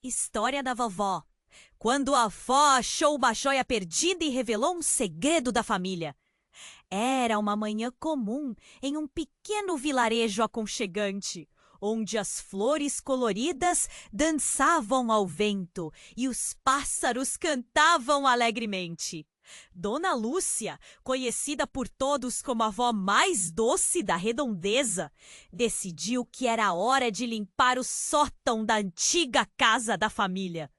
História da vovó. Quando a avó achou uma joia perdida e revelou um segredo da família. Era uma manhã comum em um pequeno vilarejo aconchegante, onde as flores coloridas dançavam ao vento e os pássaros cantavam alegremente. Dona Lúcia, conhecida por todos como a avó mais doce da redondeza, decidiu que era hora de limpar o sótão da antiga casa da família.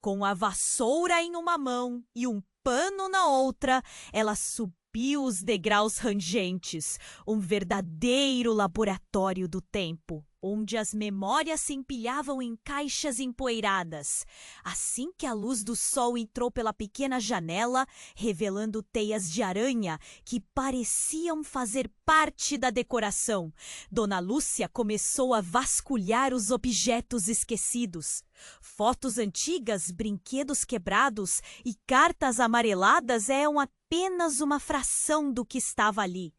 Com a vassoura em uma mão e um pano na outra, ela subiu os degraus rangentes, um verdadeiro laboratório do tempo, onde as memórias se empilhavam em caixas empoeiradas. Assim que a luz do sol entrou pela pequena janela, revelando teias de aranha que pareciam fazer parte da decoração, Dona Lúcia começou a vasculhar os objetos esquecidos. Fotos antigas, brinquedos quebrados e cartas amareladas eram apenas uma fração do que estava ali.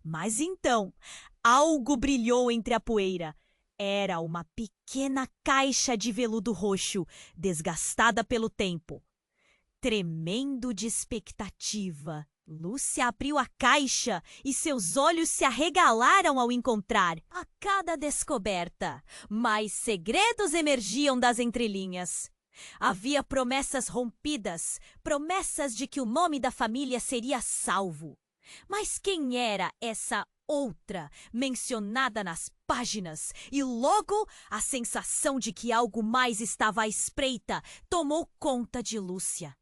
Mas então, algo brilhou entre a poeira. Era uma pequena caixa de veludo roxo, desgastada pelo tempo. Tremendo de expectativa, Lúcia abriu a caixa e seus olhos se arregalaram ao encontrar, a cada descoberta, mais segredos emergiam das entrelinhas. Havia promessas rompidas, promessas de que o nome da família seria salvo. Mas quem era essa outra mencionada nas páginas? E logo a sensação de que algo mais estava à espreita tomou conta de Lúcia.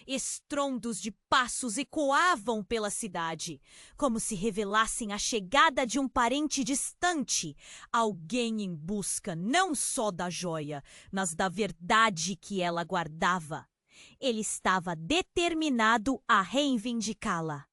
Estrondos de passos ecoavam pela cidade, como se revelassem a chegada de um parente distante, alguém em busca não só da joia, mas da verdade que ela guardava. Ele estava determinado a reivindicá-la.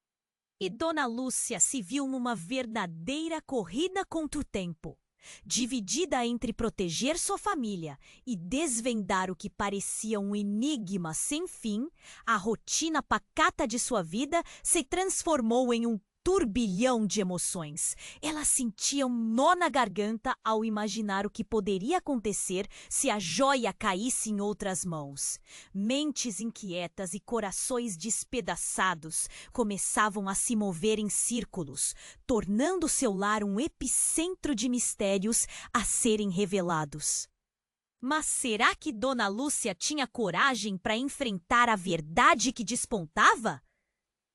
E Dona Lúcia se viu numa verdadeira corrida contra o tempo, dividida entre proteger sua família e desvendar o que parecia um enigma sem fim. A rotina pacata de sua vida se transformou em um turbilhão de emoções. Ela sentia um nó na garganta ao imaginar o que poderia acontecer se a joia caísse em outras mãos. Mentes inquietas e corações despedaçados começavam a se mover em círculos, tornando seu lar um epicentro de mistérios a serem revelados. Mas será que Dona Lúcia tinha coragem para enfrentar a verdade que despontava?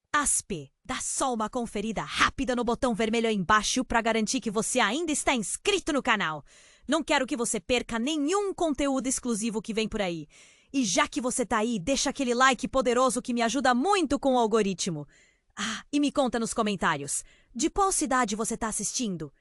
Aspe, dá só uma conferida rápida no botão vermelho aí embaixo para garantir que você ainda está inscrito no canal. Não quero que você perca nenhum conteúdo exclusivo que vem por aí. E já que você tá aí, deixa aquele like poderoso que me ajuda muito com o algoritmo. E me conta nos comentários, de qual cidade você tá assistindo?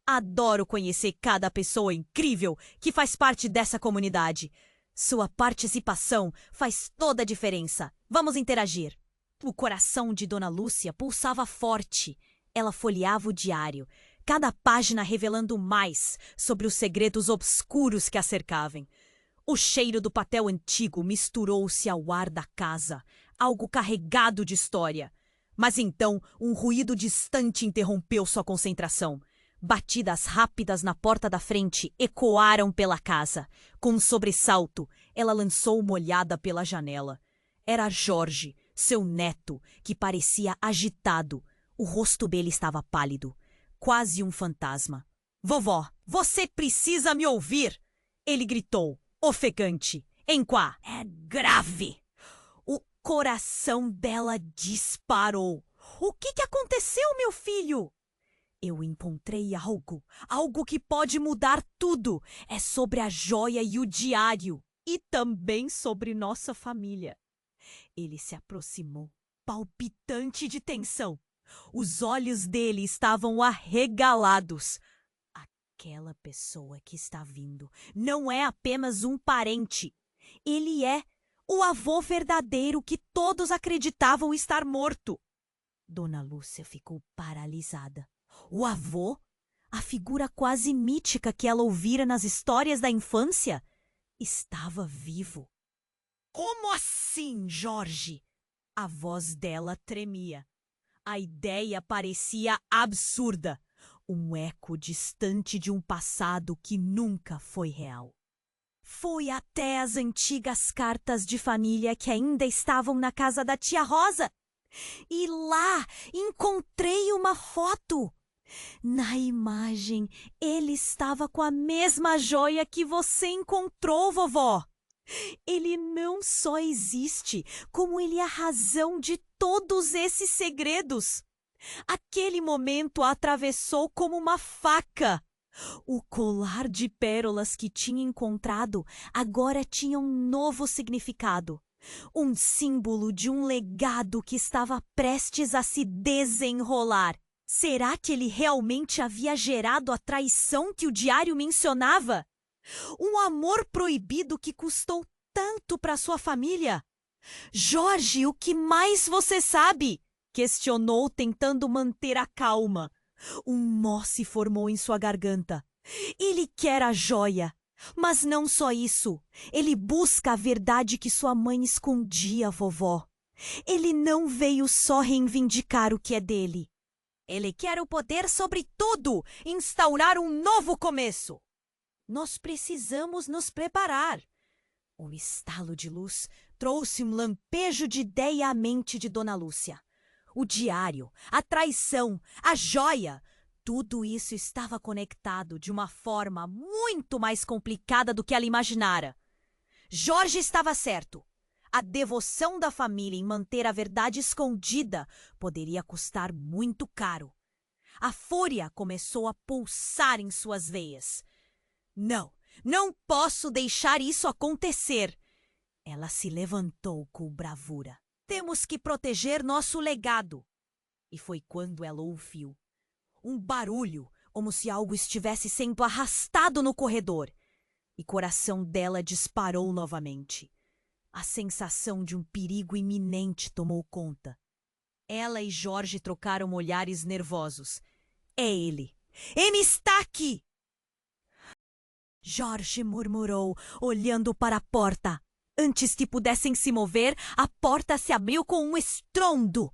Adoro conhecer cada pessoa incrível que faz parte dessa comunidade. Sua participação faz toda a diferença. Vamos interagir. O coração de Dona Lúcia pulsava forte. Ela folheava o diário, cada página revelando mais sobre os segredos obscuros que a cercavam. O cheiro do papel antigo misturou-se ao ar da casa, algo carregado de história. Mas então um ruído distante interrompeu sua concentração. Batidas rápidas na porta da frente ecoaram pela casa. Com um sobressalto, ela lançou uma olhada pela janela. Era Jorge, seu neto, que parecia agitado. O rosto dele estava pálido, quase um fantasma. "Vovó, você precisa me ouvir!" ele gritou, ofegante. "Enquá, é grave!" O coração dela disparou. "O que aconteceu, meu filho?" "Eu encontrei algo que pode mudar tudo. É sobre a joia e o diário, e também sobre nossa família." Ele se aproximou, palpitante de tensão. Os olhos dele estavam arregalados. Aquela pessoa que está vindo não é apenas um parente. Ele é o avô verdadeiro que todos acreditavam estar morto. Dona Lúcia ficou paralisada. O avô? A figura quase mítica que ela ouvira nas histórias da infância? Estava vivo. "Como assim, Jorge?" A voz dela tremia. A ideia parecia absurda, um eco distante de um passado que nunca foi real. Foi até as antigas cartas de família que ainda estavam na casa da tia Rosa. E lá encontrei uma foto. Na imagem, ele estava com a mesma joia que você encontrou, vovó. Ele não só existe, como ele é a razão de todos esses segredos. Aquele momento a atravessou como uma faca. O colar de pérolas que tinha encontrado agora tinha um novo significado. Um símbolo de um legado que estava prestes a se desenrolar. Será que ele realmente havia gerado a traição que o diário mencionava? Um amor proibido que custou tanto para sua família? Jorge, o que mais você sabe? Questionou, tentando manter a calma. Um nó se formou em sua garganta. Ele quer a joia. Mas não só isso. Ele busca a verdade que sua mãe escondia, vovó. Ele não veio só reivindicar o que é dele. Ele quer o poder sobre tudo, instaurar um novo começo. Nós precisamos nos preparar. Um estalo de luz trouxe um lampejo de ideia à mente de Dona Lúcia. O diário, a traição, a joia, tudo isso estava conectado de uma forma muito mais complicada do que ela imaginara. Jorge estava certo. A devoção da família em manter a verdade escondida poderia custar muito caro. A fúria começou a pulsar em suas veias. Não posso deixar isso acontecer. Ela se levantou com bravura. Temos que proteger nosso legado. E foi quando ela ouviu um barulho, como se algo estivesse sendo arrastado no corredor. E o coração dela disparou novamente. A sensação de um perigo iminente tomou conta. Ela e Jorge trocaram olhares nervosos. É ele! Ele está aqui! Jorge murmurou, olhando para a porta. Antes que pudessem se mover, a porta se abriu com um estrondo.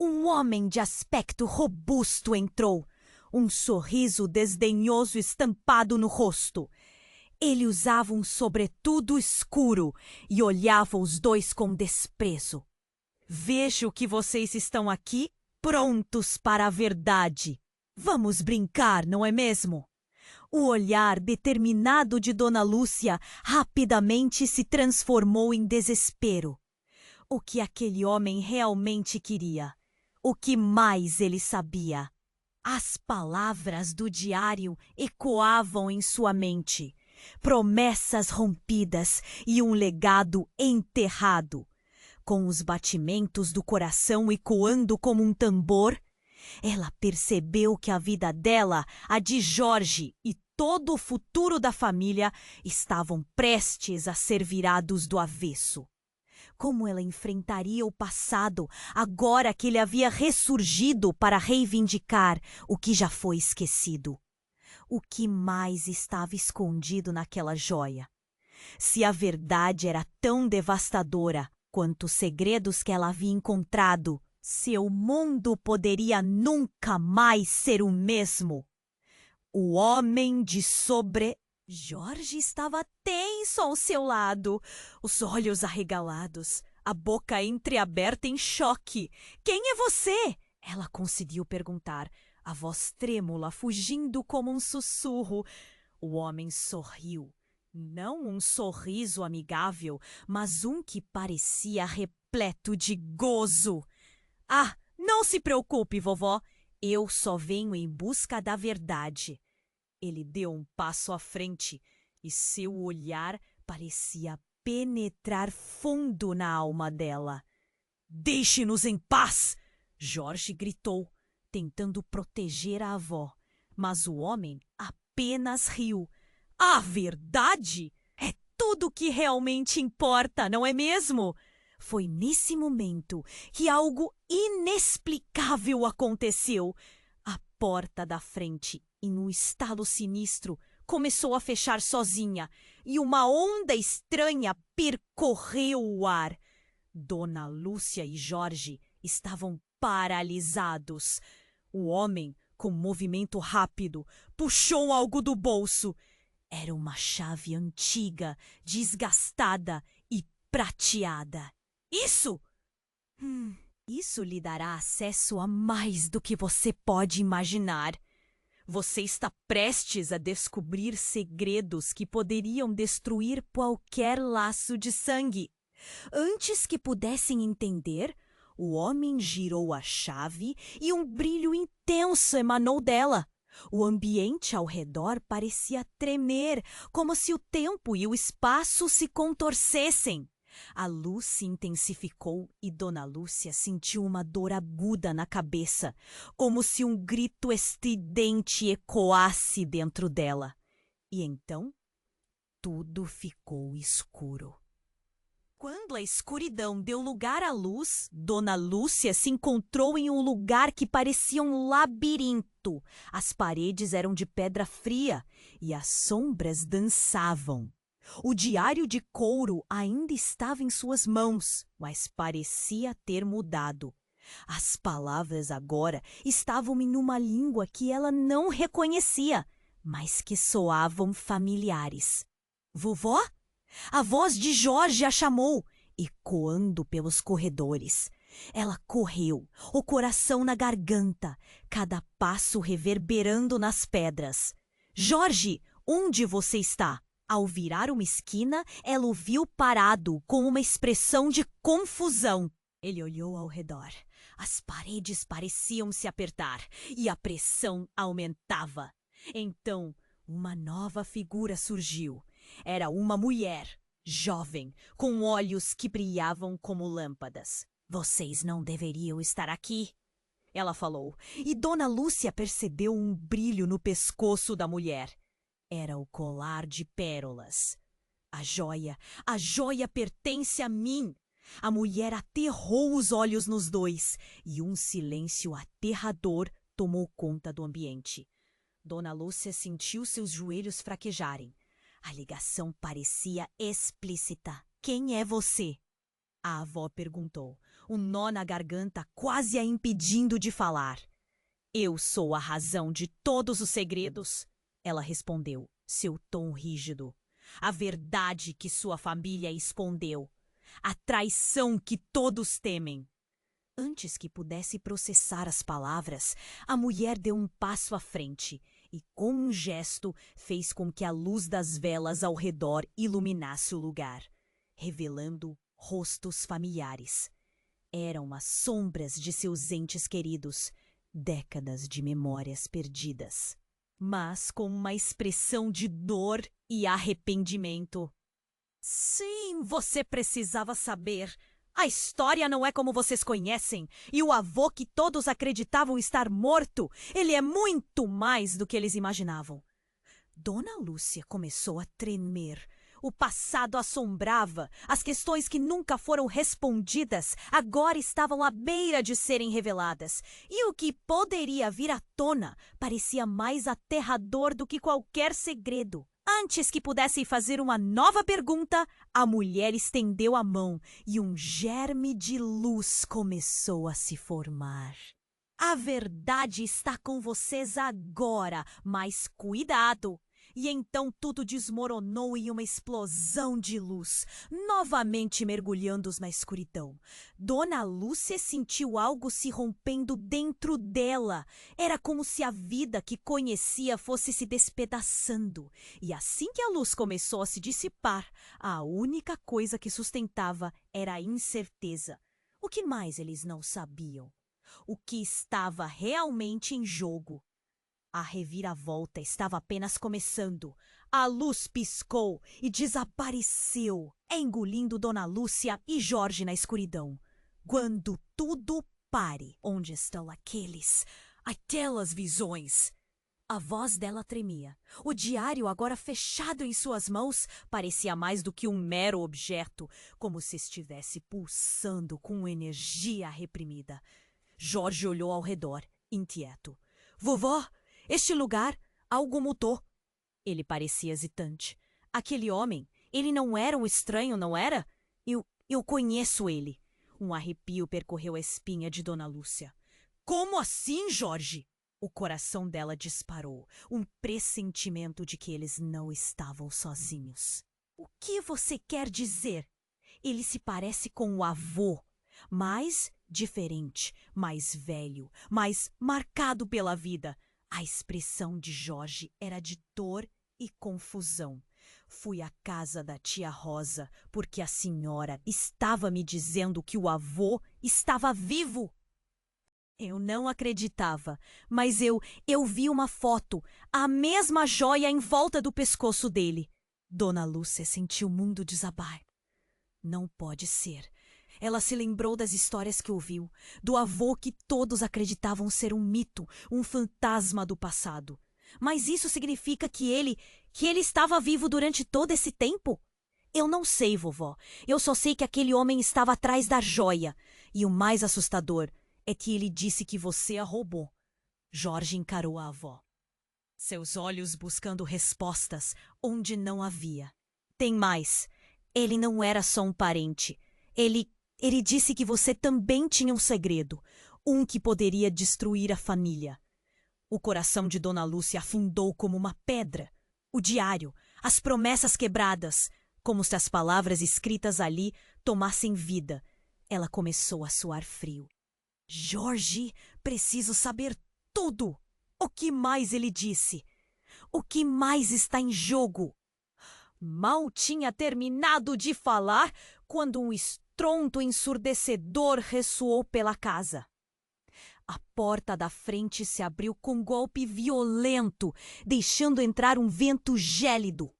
Um homem de aspecto robusto entrou, um sorriso desdenhoso estampado no rosto. Ele usava um sobretudo escuro e olhava os dois com desprezo. Vejo que vocês estão aqui prontos para a verdade. Vamos brincar, não é mesmo? O olhar determinado de Dona Lúcia rapidamente se transformou em desespero. O que aquele homem realmente queria? O que mais ele sabia? As palavras do diário ecoavam em sua mente. Promessas rompidas e um legado enterrado. Com os batimentos do coração ecoando como um tambor, ela percebeu que a vida dela, a de Jorge e todo o futuro da família estavam prestes a ser virados do avesso. Como ela enfrentaria o passado agora que ele havia ressurgido para reivindicar o que já foi esquecido? O que mais estava escondido naquela joia? Se a verdade era tão devastadora quanto os segredos que ela havia encontrado, seu mundo poderia nunca mais ser o mesmo. O homem de sobre... Jorge estava tenso ao seu lado, os olhos arregalados, a boca entreaberta em choque. Quem é você? Ela conseguiu perguntar, a voz trêmula fugindo como um sussurro. O homem sorriu. Não um sorriso amigável, mas um que parecia repleto de gozo. Ah, não se preocupe, vovó. Eu só venho em busca da verdade. Ele deu um passo à frente e seu olhar parecia penetrar fundo na alma dela. Deixe-nos em paz! Jorge gritou, tentando proteger a avó. Mas o homem apenas riu. A verdade é tudo que realmente importa, não é mesmo? Foi nesse momento que algo inexplicável aconteceu. A porta da frente, em um estalo sinistro, começou a fechar sozinha e uma onda estranha percorreu o ar. Dona Lúcia e Jorge estavam paralisados. O homem, com um movimento rápido, puxou algo do bolso. Era uma chave antiga, desgastada e prateada. Isso! Isso lhe dará acesso a mais do que você pode imaginar. Você está prestes a descobrir segredos que poderiam destruir qualquer laço de sangue. Antes que pudessem entender, o homem girou a chave e um brilho intenso emanou dela. O ambiente ao redor parecia tremer, como se o tempo e o espaço se contorcessem. A luz se intensificou e Dona Lúcia sentiu uma dor aguda na cabeça, como se um grito estridente ecoasse dentro dela. E então, tudo ficou escuro. Quando a escuridão deu lugar à luz, Dona Lúcia se encontrou em um lugar que parecia um labirinto. As paredes eram de pedra fria e as sombras dançavam. O diário de couro ainda estava em suas mãos, mas parecia ter mudado. As palavras agora estavam em uma língua que ela não reconhecia, mas que soavam familiares. Vovó? A voz de Jorge a chamou, ecoando pelos corredores. Ela correu, o coração na garganta, cada passo reverberando nas pedras. Jorge, onde você está? Ao virar uma esquina, ela o viu parado, com uma expressão de confusão. Ele olhou ao redor. As paredes pareciam se apertar e a pressão aumentava. Então, uma nova figura surgiu. Era uma mulher, jovem, com olhos que brilhavam como lâmpadas. Vocês não deveriam estar aqui, ela falou, e Dona Lúcia percebeu um brilho no pescoço da mulher. Era o colar de pérolas. A joia pertence a mim. A mulher aterrou os olhos nos dois e um silêncio aterrador tomou conta do ambiente. Dona Lúcia sentiu seus joelhos fraquejarem. A ligação parecia explícita. Quem é você? A avó perguntou, um nó na garganta quase a impedindo de falar. Eu sou a razão de todos os segredos, ela respondeu, seu tom rígido. A verdade que sua família escondeu. A traição que todos temem. Antes que pudesse processar as palavras, a mulher deu um passo à frente e, com um gesto, fez com que a luz das velas ao redor iluminasse o lugar, revelando rostos familiares. Eram as sombras de seus entes queridos, décadas de memórias perdidas, mas com uma expressão de dor e arrependimento. Sim, você precisava saber. A história não é como vocês conhecem, e o avô que todos acreditavam estar morto, ele é muito mais do que eles imaginavam. Dona Lúcia começou a tremer. O passado assombrava. As questões que nunca foram respondidas agora estavam à beira de serem reveladas. E o que poderia vir à tona parecia mais aterrador do que qualquer segredo. Antes que pudessem fazer uma nova pergunta, a mulher estendeu a mão e um germe de luz começou a se formar. A verdade está com vocês agora, mas cuidado! E então tudo desmoronou em uma explosão de luz, novamente mergulhando-os na escuridão. Dona Lúcia sentiu algo se rompendo dentro dela. Era como se a vida que conhecia fosse se despedaçando. E assim que a luz começou a se dissipar, a única coisa que sustentava era a incerteza. O que mais eles não sabiam? O que estava realmente em jogo? A reviravolta estava apenas começando. A luz piscou e desapareceu, engolindo Dona Lúcia e Jorge na escuridão. Quando tudo pare, onde estão aquelas visões? A voz dela tremia. O diário, agora fechado em suas mãos, parecia mais do que um mero objeto, como se estivesse pulsando com energia reprimida. Jorge olhou ao redor, inquieto. Vovó! Este lugar, algo mudou. Ele parecia hesitante. Aquele homem, ele não era um estranho, não era? Eu conheço ele. Um arrepio percorreu a espinha de Dona Lúcia. Como assim, Jorge? O coração dela disparou, um pressentimento de que eles não estavam sozinhos. O que você quer dizer? Ele se parece com o avô, mas diferente, mais velho, mais marcado pela vida. A expressão de Jorge era de dor e confusão. Fui à casa da tia Rosa porque a senhora estava me dizendo que o avô estava vivo. Eu não acreditava, mas eu vi uma foto, a mesma joia em volta do pescoço dele. Dona Lúcia sentiu o mundo desabar. Não pode ser. Ela se lembrou das histórias que ouviu, do avô que todos acreditavam ser um mito, um fantasma do passado. Mas isso significa que ele estava vivo durante todo esse tempo? Eu não sei, vovó. Eu só sei que aquele homem estava atrás da joia. E o mais assustador é que ele disse que você a roubou. Jorge encarou a avó, seus olhos buscando respostas onde não havia. Tem mais. Ele não era só um parente. Ele disse que você também tinha um segredo, um que poderia destruir a família. O coração de Dona Lúcia afundou como uma pedra. O diário, as promessas quebradas, como se as palavras escritas ali tomassem vida. Ela começou a suar frio. Jorge, preciso saber tudo. O que mais ele disse? O que mais está em jogo? Mal tinha terminado de falar quando um estrondo ensurdecedor ressoou pela casa. A porta da frente se abriu com um golpe violento, deixando entrar um vento gélido.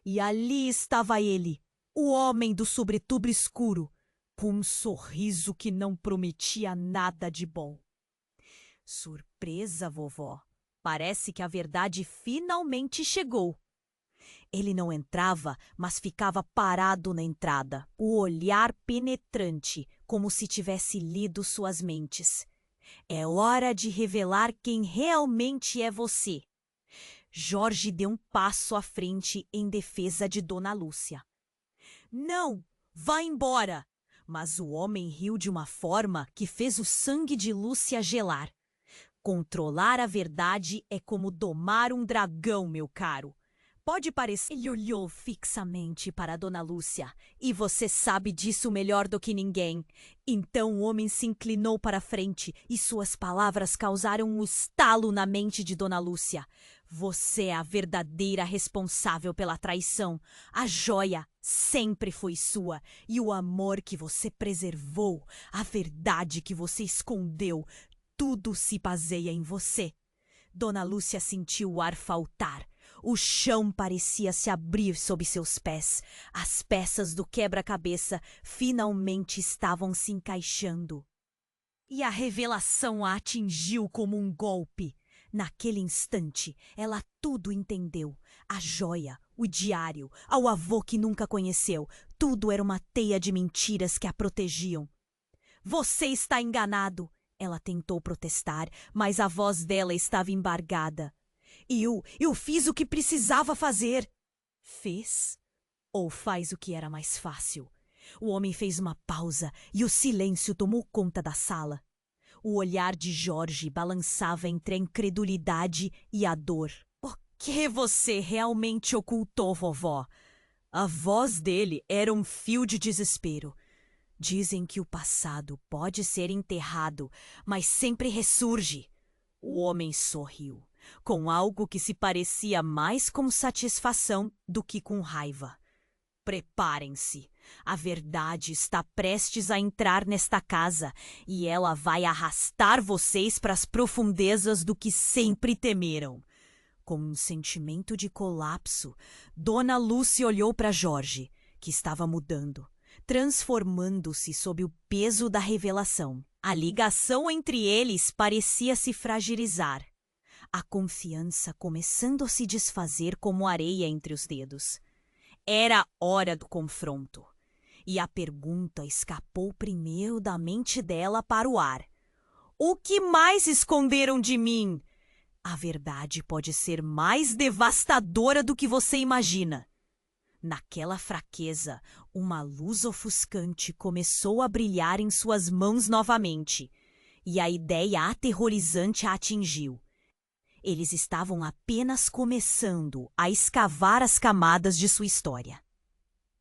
E ali estava ele, o homem do sobretudo escuro, com um sorriso que não prometia nada de bom. Surpresa, vovó. Parece que a verdade finalmente chegou. Ele não entrava, mas ficava parado na entrada, o olhar penetrante, como se tivesse lido suas mentes. É hora de revelar quem realmente é você. Jorge deu um passo à frente em defesa de Dona Lúcia. Não, vá embora! Mas o homem riu de uma forma que fez o sangue de Lúcia gelar. Controlar a verdade é como domar um dragão, meu caro. Pode parecer... Ele olhou fixamente para Dona Lúcia. E você sabe disso melhor do que ninguém. Então o homem se inclinou para a frente e suas palavras causaram um estalo na mente de Dona Lúcia. Você é a verdadeira responsável pela traição. A joia sempre foi sua. E o amor que você preservou, a verdade que você escondeu, tudo se baseia em você. Dona Lúcia sentiu o ar faltar. O chão parecia se abrir sob seus pés. As peças do quebra-cabeça finalmente estavam se encaixando. E a revelação a atingiu como um golpe. Naquele instante, ela tudo entendeu. A joia, o diário, ao avô que nunca conheceu. Tudo era uma teia de mentiras que a protegiam. Você está enganado! Ela tentou protestar, mas a voz dela estava embargada. Eu fiz o que precisava fazer. Fez? Ou faz o que era mais fácil? O homem fez uma pausa e o silêncio tomou conta da sala. O olhar de Jorge balançava entre a incredulidade e a dor. O que você realmente ocultou, vovó? A voz dele era um fio de desespero. Dizem que o passado pode ser enterrado, mas sempre ressurge. O homem sorriu, com algo que se parecia mais com satisfação do que com raiva. Preparem-se. A verdade está prestes a entrar nesta casa e ela vai arrastar vocês para as profundezas do que sempre temeram. Com um sentimento de colapso, Dona Lúcia olhou para Jorge, que estava mudando, transformando-se sob o peso da revelação. A ligação entre eles parecia se fragilizar. A confiança começando a se desfazer como areia entre os dedos. Era hora do confronto. E a pergunta escapou primeiro da mente dela para o ar. O que mais esconderam de mim? A verdade pode ser mais devastadora do que você imagina. Naquela fraqueza, uma luz ofuscante começou a brilhar em suas mãos novamente. E a ideia aterrorizante a atingiu. Eles estavam apenas começando a escavar as camadas de sua história.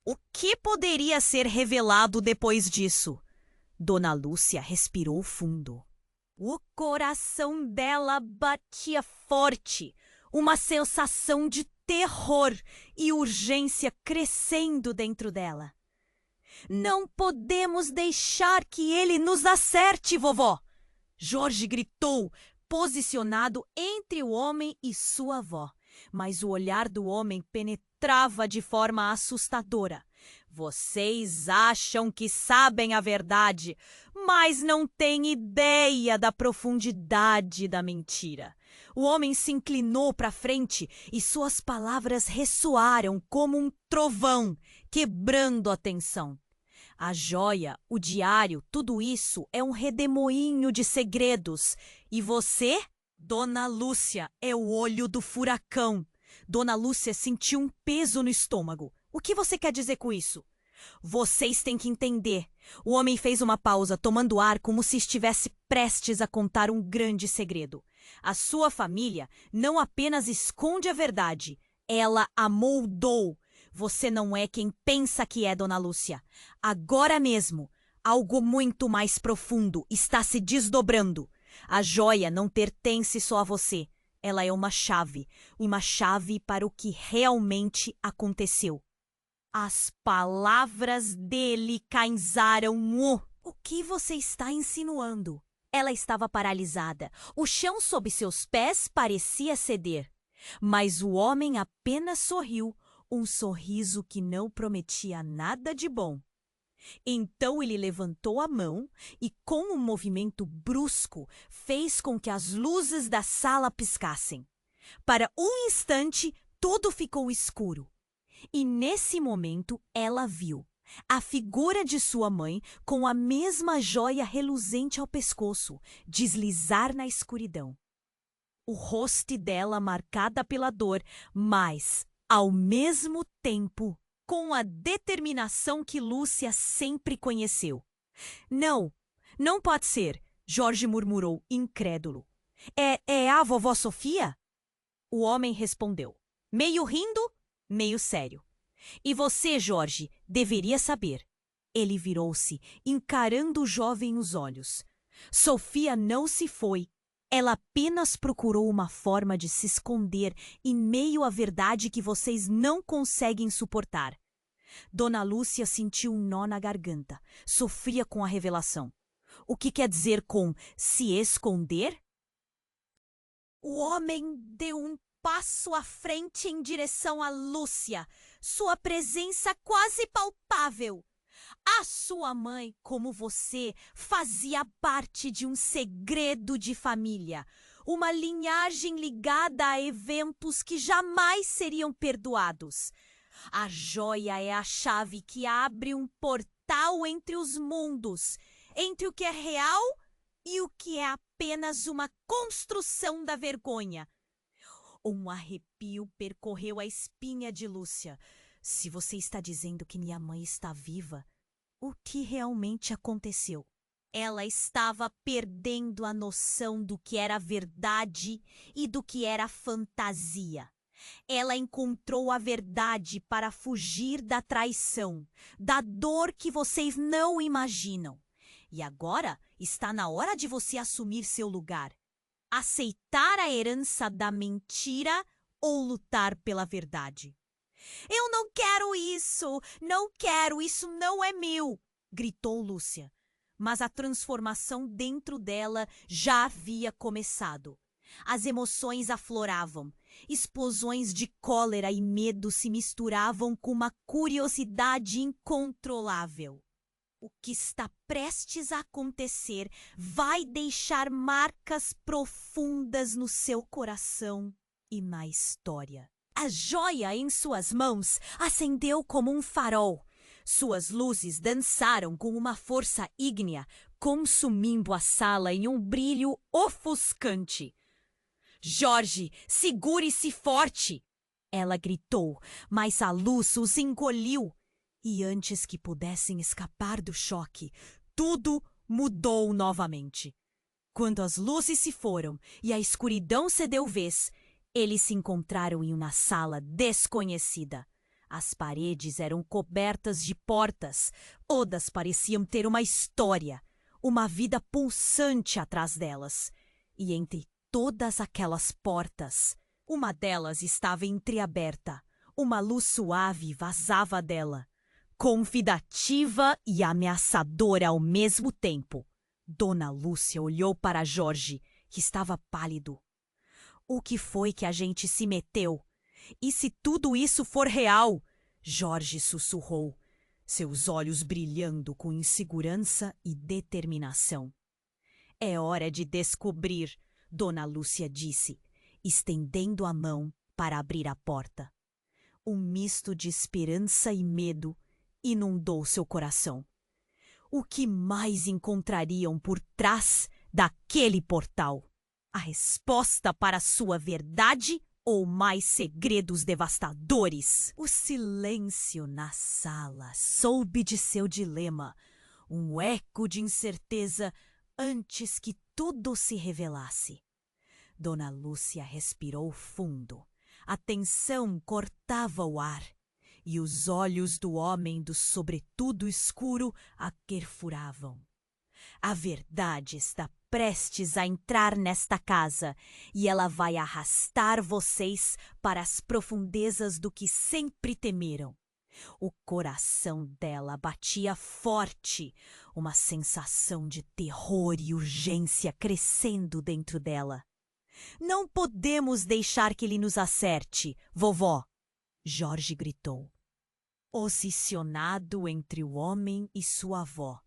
O que poderia ser revelado depois disso? Dona Lúcia respirou fundo. O coração dela batia forte, uma sensação de terror e urgência crescendo dentro dela. Não podemos deixar que ele nos acerte, vovó! Jorge gritou, posicionado entre o homem e sua avó. Mas o olhar do homem penetrava de forma assustadora. Vocês acham que sabem a verdade, mas não têm ideia da profundidade da mentira. O homem se inclinou para frente e suas palavras ressoaram como um trovão, quebrando a tensão. A joia, o diário, tudo isso é um redemoinho de segredos. E você, Dona Lúcia, é o olho do furacão. Dona Lúcia sentiu um peso no estômago. O que você quer dizer com isso? Vocês têm que entender. O homem fez uma pausa, tomando ar como se estivesse prestes a contar um grande segredo. A sua família não apenas esconde a verdade, ela a moldou. Você não é quem pensa que é, Dona Lúcia. Agora mesmo, algo muito mais profundo está se desdobrando. A joia não pertence só a você. Ela é uma chave para o que realmente aconteceu. As palavras dele cainzaram O que você está insinuando? Ela estava paralisada. O chão sob seus pés parecia ceder. Mas o homem apenas sorriu, um sorriso que não prometia nada de bom. Então ele levantou a mão e, com um movimento brusco, fez com que as luzes da sala piscassem. Para um instante, tudo ficou escuro. E nesse momento ela viu a figura de sua mãe com a mesma joia reluzente ao pescoço deslizar na escuridão. O rosto dela marcada pela dor, mas, ao mesmo tempo, com a determinação que Lúcia sempre conheceu. Não, não pode ser, Jorge murmurou, incrédulo. É a vovó Sofia? O homem respondeu, meio rindo, meio sério. E você, Jorge, deveria saber. Ele virou-se, encarando o jovem nos olhos. Sofia não se foi. Ela apenas procurou uma forma de se esconder em meio à verdade que vocês não conseguem suportar. Dona Lúcia sentiu um nó na garganta. Sofria com a revelação. O que quer dizer com se esconder? O homem deu um passo à frente em direção a Lúcia, sua presença quase palpável. A sua mãe, como você, fazia parte de um segredo de família, uma linhagem ligada a eventos que jamais seriam perdoados. A joia é a chave que abre um portal entre os mundos, entre o que é real e o que é apenas uma construção da vergonha. Um arrepio percorreu a espinha de Lúcia. Se você está dizendo que minha mãe está viva, o que realmente aconteceu? Ela estava perdendo a noção do que era verdade e do que era fantasia. Ela encontrou a verdade para fugir da traição, da dor que vocês não imaginam. E agora está na hora de você assumir seu lugar. Aceitar a herança da mentira ou lutar pela verdade. Eu não quero isso! Não quero! Isso não é meu! Gritou Lúcia. Mas a transformação dentro dela já havia começado. As emoções afloravam. Explosões de cólera e medo se misturavam com uma curiosidade incontrolável. O que está prestes a acontecer vai deixar marcas profundas no seu coração e na história. A joia em suas mãos acendeu como um farol. Suas luzes dançaram com uma força ígnea, consumindo a sala em um brilho ofuscante. Jorge, segure-se forte! Ela gritou, mas a luz os engoliu. E antes que pudessem escapar do choque, tudo mudou novamente. Quando as luzes se foram e a escuridão se deu vez, eles se encontraram em uma sala desconhecida. As paredes eram cobertas de portas. Todas pareciam ter uma história, uma vida pulsante atrás delas. E entre todas aquelas portas, uma delas estava entreaberta. Uma luz suave vazava dela, convidativa e ameaçadora ao mesmo tempo. Dona Lúcia olhou para Jorge, que estava pálido. O que foi que a gente se meteu? E se tudo isso for real? Jorge sussurrou, seus olhos brilhando com insegurança e determinação. É hora de descobrir, Dona Lúcia disse, estendendo a mão para abrir a porta. Um misto de esperança e medo inundou seu coração. O que mais encontrariam por trás daquele portal? A resposta para sua verdade ou mais segredos devastadores? O silêncio na sala soube de seu dilema, um eco de incerteza antes que tudo se revelasse. Dona Lúcia respirou fundo. A tensão cortava o ar, e os olhos do homem do sobretudo escuro a perfuravam. A verdade está prestes a entrar nesta casa, e ela vai arrastar vocês para as profundezas do que sempre temeram. O coração dela batia forte, uma sensação de terror e urgência crescendo dentro dela. Não podemos deixar que ele nos acerte, vovó, Jorge gritou. Posicionado entre o homem e sua avó,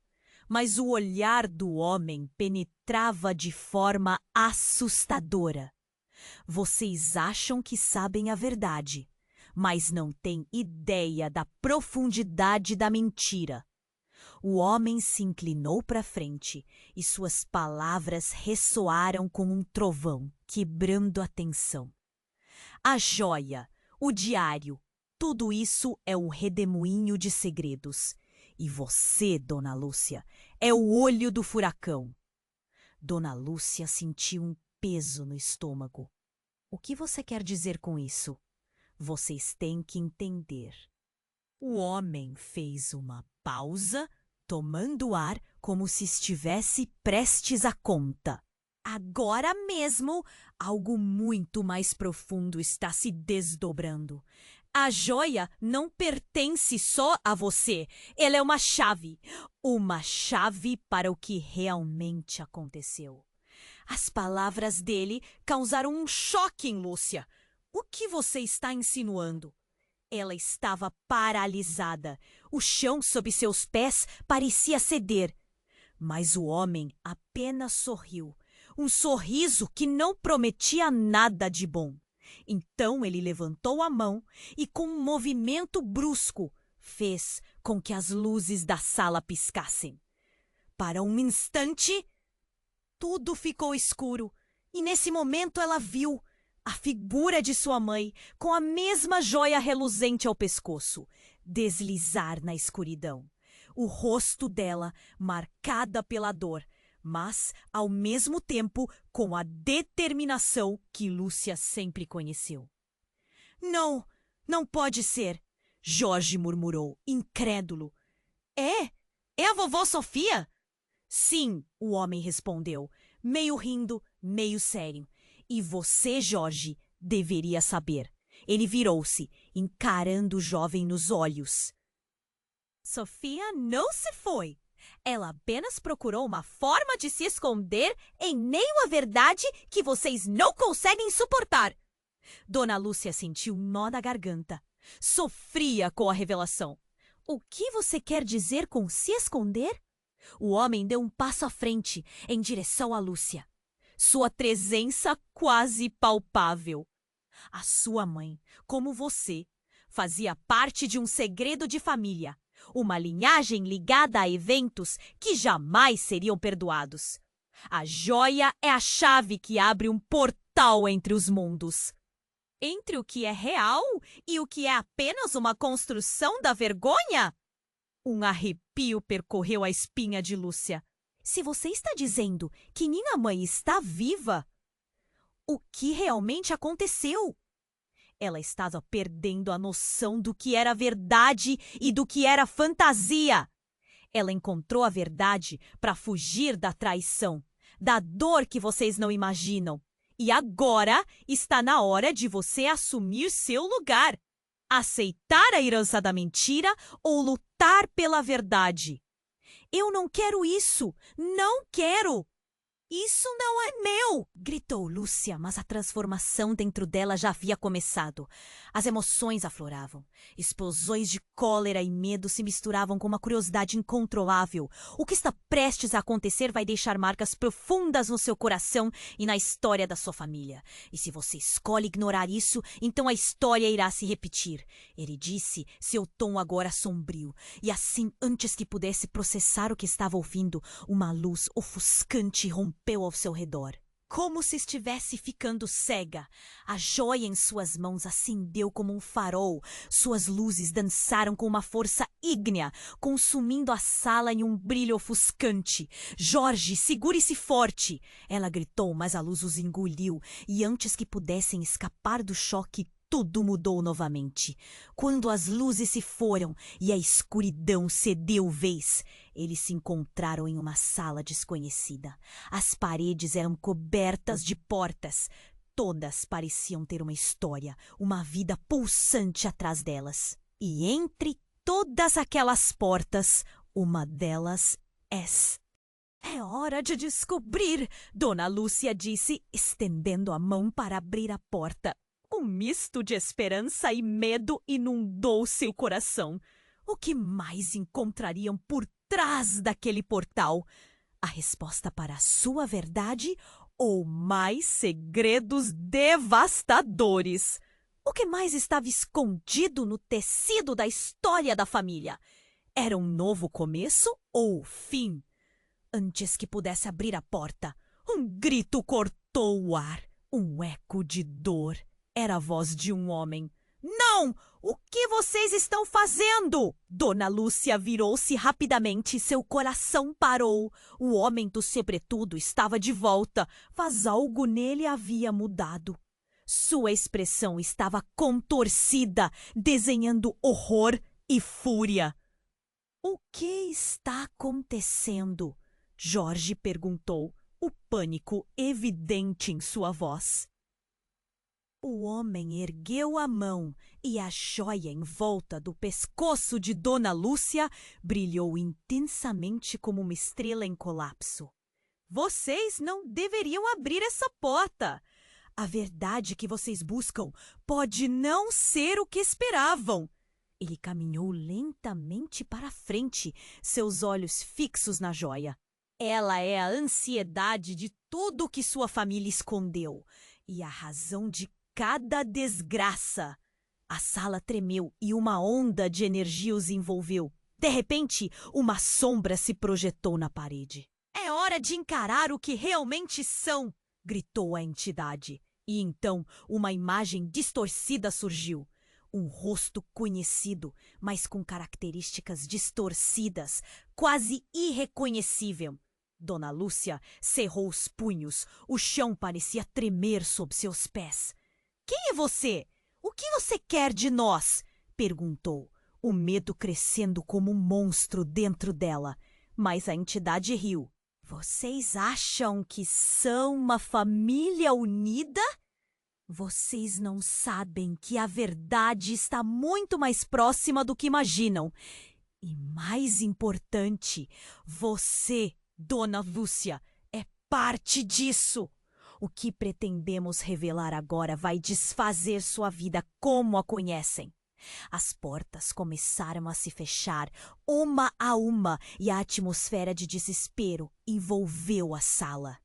mas o olhar do homem penetrava de forma assustadora. Vocês acham que sabem a verdade, mas não têm ideia da profundidade da mentira. O homem se inclinou para frente e suas palavras ressoaram como um trovão, quebrando a tensão. A joia, o diário, tudo isso é o redemoinho de segredos. E você, Dona Lúcia, é o olho do furacão. Dona Lúcia sentiu um peso no estômago. O que você quer dizer com isso? Vocês têm que entender. O homem fez uma pausa, tomando ar como se estivesse prestes à conta. Agora mesmo, algo muito mais profundo está se desdobrando. A joia não pertence só a você. Ela é uma chave. Uma chave para o que realmente aconteceu. As palavras dele causaram um choque em Lúcia. O que você está insinuando? Ela estava paralisada. O chão sob seus pés parecia ceder. Mas o homem apenas sorriu. Um sorriso que não prometia nada de bom. Então ele levantou a mão e, com um movimento brusco, fez com que as luzes da sala piscassem. Para um instante, tudo ficou escuro e nesse momento ela viu a figura de sua mãe, com a mesma joia reluzente ao pescoço, deslizar na escuridão. O rosto dela marcada pela dor, mas, ao mesmo tempo, com a determinação que Lúcia sempre conheceu. Não, não pode ser, Jorge murmurou, incrédulo. É a vovó Sofia? Sim, o homem respondeu, meio rindo, meio sério. E você, Jorge, deveria saber. Ele virou-se, encarando o jovem nos olhos. Sofia não se foi. Ela apenas procurou uma forma de se esconder em meio à verdade que vocês não conseguem suportar. Dona Lúcia sentiu um nó na garganta. Sofria com a revelação. O que você quer dizer com se esconder? O homem deu um passo à frente, em direção a Lúcia. Sua presença quase palpável. A sua mãe, como você, fazia parte de um segredo de família. Uma linhagem ligada a eventos que jamais seriam perdoados. A joia é a chave que abre um portal entre os mundos. Entre o que é real e o que é apenas uma construção da vergonha? Um arrepio percorreu a espinha de Lúcia. Se você está dizendo que minha mãe está viva, o que realmente aconteceu? Ela estava perdendo a noção do que era verdade e do que era fantasia. Ela encontrou a verdade para fugir da traição, da dor que vocês não imaginam. E agora está na hora de você assumir seu lugar. Aceitar a herança da mentira ou lutar pela verdade. Eu não quero isso! Não quero! Isso não é meu! Gritou Lúcia, mas a transformação dentro dela já havia começado. As emoções afloravam. Explosões de cólera e medo se misturavam com uma curiosidade incontrolável. O que está prestes a acontecer vai deixar marcas profundas no seu coração e na história da sua família. E se você escolhe ignorar isso, então a história irá se repetir. Ele disse, seu tom agora sombrio. E assim, antes que pudesse processar o que estava ouvindo, uma luz ofuscante rompeu ao seu redor. Como se estivesse ficando cega. A joia em suas mãos acendeu como um farol. Suas luzes dançaram com uma força ígnea, consumindo a sala em um brilho ofuscante. Jorge, segure-se forte! Ela gritou, mas a luz os engoliu, e antes que pudessem escapar do choque, tudo mudou novamente. Quando as luzes se foram e a escuridão cedeu vez, eles se encontraram em uma sala desconhecida. As paredes eram cobertas de portas. Todas pareciam ter uma história, uma vida pulsante atrás delas. E entre todas aquelas portas, uma delas és. É hora de descobrir, Dona Lúcia disse, estendendo a mão para abrir a porta. Um misto de esperança e medo inundou seu coração. O que mais encontrariam por trás daquele portal? A resposta para a sua verdade ou mais segredos devastadores? O que mais estava escondido no tecido da história da família? Era um novo começo ou fim? Antes que pudesse abrir a porta, um grito cortou o ar, um eco de dor. Era a voz de um homem. Não! O que vocês estão fazendo? Dona Lúcia virou-se rapidamente e seu coração parou. O homem do sobretudo estava de volta, mas algo nele havia mudado. Sua expressão estava contorcida, desenhando horror e fúria. O que está acontecendo? Jorge perguntou, o pânico evidente em sua voz. O homem ergueu a mão e a joia em volta do pescoço de Dona Lúcia brilhou intensamente como uma estrela em colapso. Vocês não deveriam abrir essa porta. A verdade que vocês buscam pode não ser o que esperavam. Ele caminhou lentamente para a frente, seus olhos fixos na joia. Ela é a ansiedade de tudo que sua família escondeu e a razão de cada desgraça. A sala tremeu e uma onda de energia os envolveu. De repente, uma sombra se projetou na parede. É hora de encarar o que realmente são, gritou a entidade. E então uma imagem distorcida surgiu. Um rosto conhecido, mas com características distorcidas, quase irreconhecível. Dona Lúcia cerrou os punhos. O chão parecia tremer sob seus pés. Quem é você? O que você quer de nós? Perguntou, o medo crescendo como um monstro dentro dela. Mas a entidade riu. Vocês acham que são uma família unida? Vocês não sabem que a verdade está muito mais próxima do que imaginam. E mais importante, você, Dona Lúcia, é parte disso. O que pretendemos revelar agora vai desfazer sua vida como a conhecem. As portas começaram a se fechar, uma a uma, e a atmosfera de desespero envolveu a sala.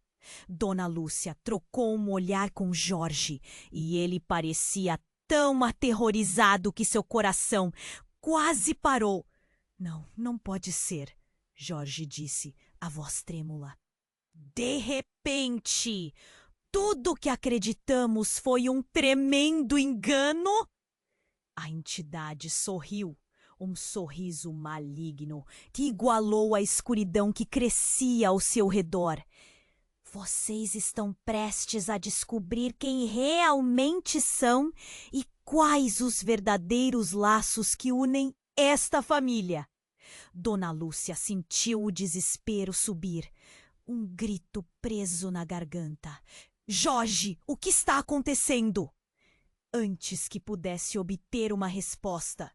Dona Lúcia trocou um olhar com Jorge, e ele parecia tão aterrorizado que seu coração quase parou. Não pode ser, Jorge disse, a voz trêmula. De repente, tudo que acreditamos foi um tremendo engano? A entidade sorriu. um sorriso maligno que igualou a escuridão que crescia ao seu redor. Vocês estão prestes a descobrir quem realmente são e quais os verdadeiros laços que unem esta família. Dona Lúcia sentiu o desespero subir, um grito preso na garganta. Jorge, o que está acontecendo? Antes que pudesse obter uma resposta,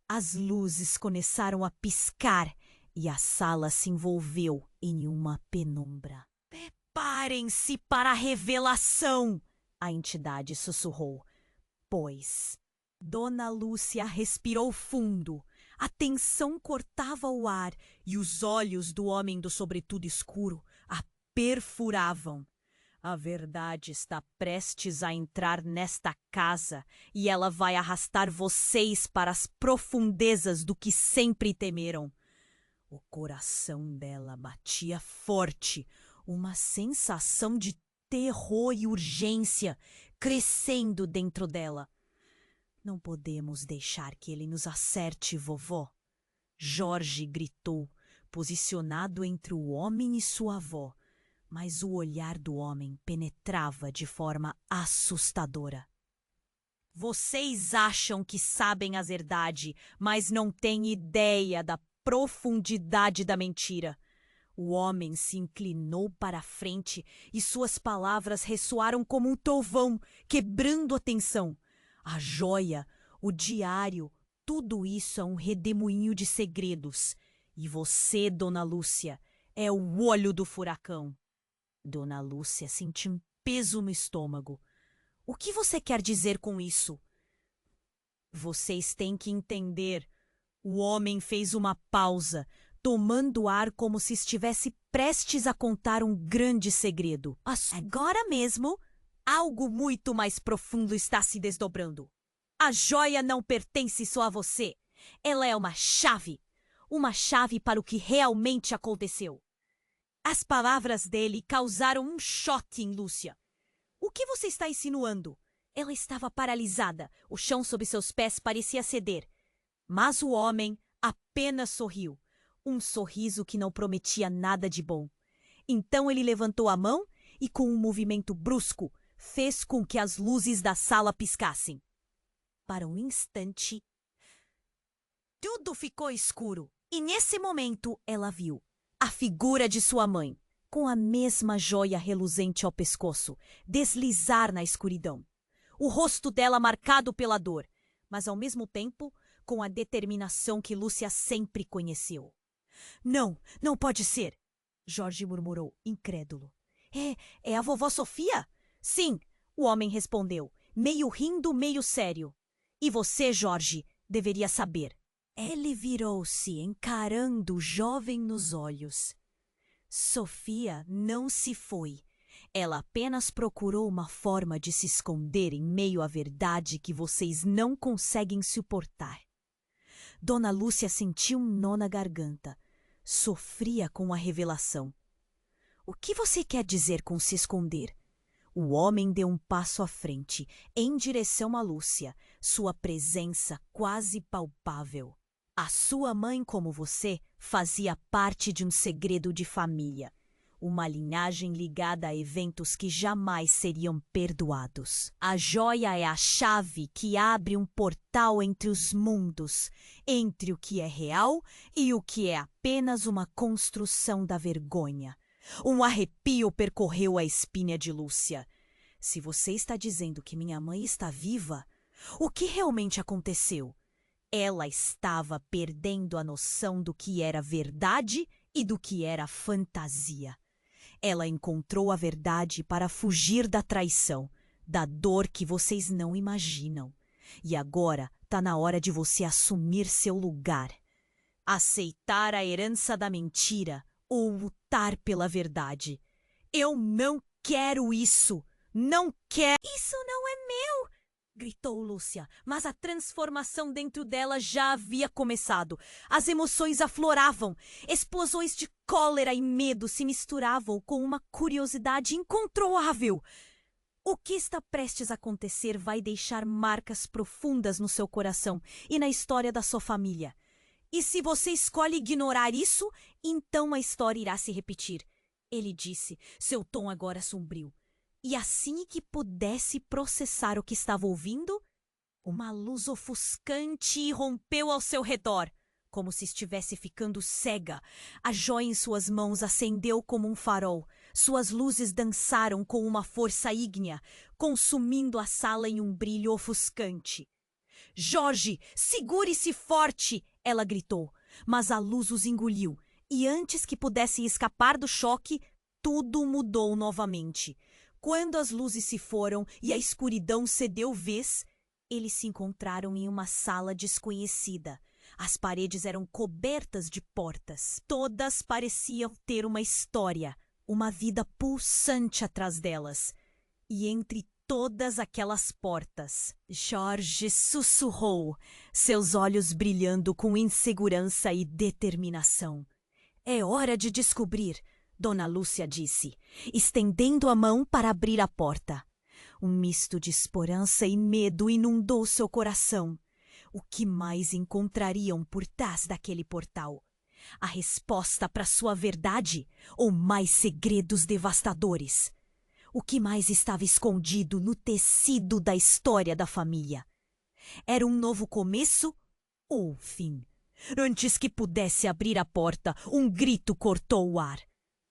as luzes começaram a piscar e a sala se envolveu em uma penumbra. Preparem-se para a revelação, a entidade sussurrou. Pois Dona Lúcia respirou fundo. A tensão cortava o ar e os olhos do homem do sobretudo escuro a perfuravam. A verdade está prestes a entrar nesta casa e ela vai arrastar vocês para as profundezas do que sempre temeram. O coração dela batia forte, uma sensação de terror e urgência crescendo dentro dela. Não podemos deixar que ele nos acerte, vovó. Jorge gritou, posicionado entre o homem e sua avó, mas o olhar do homem penetrava de forma assustadora. Vocês acham que sabem a verdade, mas não têm ideia da profundidade da mentira. O homem se inclinou para a frente e suas palavras ressoaram como um trovão, quebrando a tensão. A joia, o diário, tudo isso é um redemoinho de segredos. E você, Dona Lúcia, é o olho do furacão. Dona Lúcia sentiu um peso no estômago. O que você quer dizer com isso? Vocês têm que entender. O homem fez uma pausa, tomando ar como se estivesse prestes a contar um grande segredo. Agora mesmo, algo muito mais profundo está se desdobrando. A joia não pertence só a você. Ela é uma chave para o que realmente aconteceu. As palavras dele causaram um choque em Lúcia. O que você está insinuando? Ela estava paralisada, o chão sob seus pés parecia ceder. Mas o homem apenas sorriu, um sorriso que não prometia nada de bom. Então ele levantou a mão e, com um movimento brusco, fez com que as luzes da sala piscassem. Para um instante, tudo ficou escuro, e nesse momento ela viu a figura de sua mãe, com a mesma joia reluzente ao pescoço, deslizar na escuridão. O rosto dela marcado pela dor, mas ao mesmo tempo com a determinação que Lúcia sempre conheceu. Não, não pode ser, Jorge murmurou, incrédulo. É a vovó Sofia? Sim, o homem respondeu, meio rindo, meio sério. E você, Jorge, deveria saber. Ele virou-se, encarando o jovem nos olhos. Sofia não se foi. Ela apenas procurou uma forma de se esconder em meio à verdade que vocês não conseguem suportar. Dona Lúcia sentiu um nó na garganta. Sofria com a revelação. O que você quer dizer com se esconder? O homem deu um passo à frente, em direção a Lúcia, sua presença quase palpável. A sua mãe, como você, fazia parte de um segredo de família, uma linhagem ligada a eventos que jamais seriam perdoados. A joia é a chave que abre um portal entre os mundos, entre o que é real e o que é apenas uma construção da vergonha. Um arrepio percorreu a espinha de Lúcia. Se você está dizendo que minha mãe está viva, o que realmente aconteceu? Ela estava perdendo a noção do que era verdade e do que era fantasia. Ela encontrou a verdade para fugir da traição, da dor que vocês não imaginam. E agora está na hora de você assumir seu lugar. Aceitar a herança da mentira ou lutar pela verdade. Eu não quero isso! Não quero! Isso não é meu! Gritou Lúcia, mas a transformação dentro dela já havia começado. As emoções afloravam. Explosões de cólera e medo se misturavam com uma curiosidade incontrolável. O que está prestes a acontecer vai deixar marcas profundas no seu coração e na história da sua família. E se você escolhe ignorar isso, então a história irá se repetir, ele disse, seu tom agora sombrio. E assim que pudesse processar o que estava ouvindo, uma luz ofuscante irrompeu ao seu redor. Como se estivesse ficando cega, a joia em suas mãos acendeu como um farol. Suas luzes dançaram com uma força ígnea, consumindo a sala em um brilho ofuscante. Jorge, segure-se forte! Ela gritou, mas a luz os engoliu, e antes que pudessem escapar do choque, tudo mudou novamente. Quando as luzes se foram e a escuridão cedeu vez, eles se encontraram em uma sala desconhecida. As paredes eram cobertas de portas. Todas pareciam ter uma história, uma vida pulsante atrás delas. E entre todas aquelas portas, Jorge sussurrou, seus olhos brilhando com insegurança e determinação. É hora de descobrir, Dona Lúcia disse, estendendo a mão para abrir a porta. Um misto de esperança e medo inundou seu coração. O que mais encontrariam por trás daquele portal? A resposta para sua verdade ou mais segredos devastadores? O que mais estava escondido no tecido da história da família? Era um novo começo ou fim? Antes que pudesse abrir a porta, um grito cortou o ar.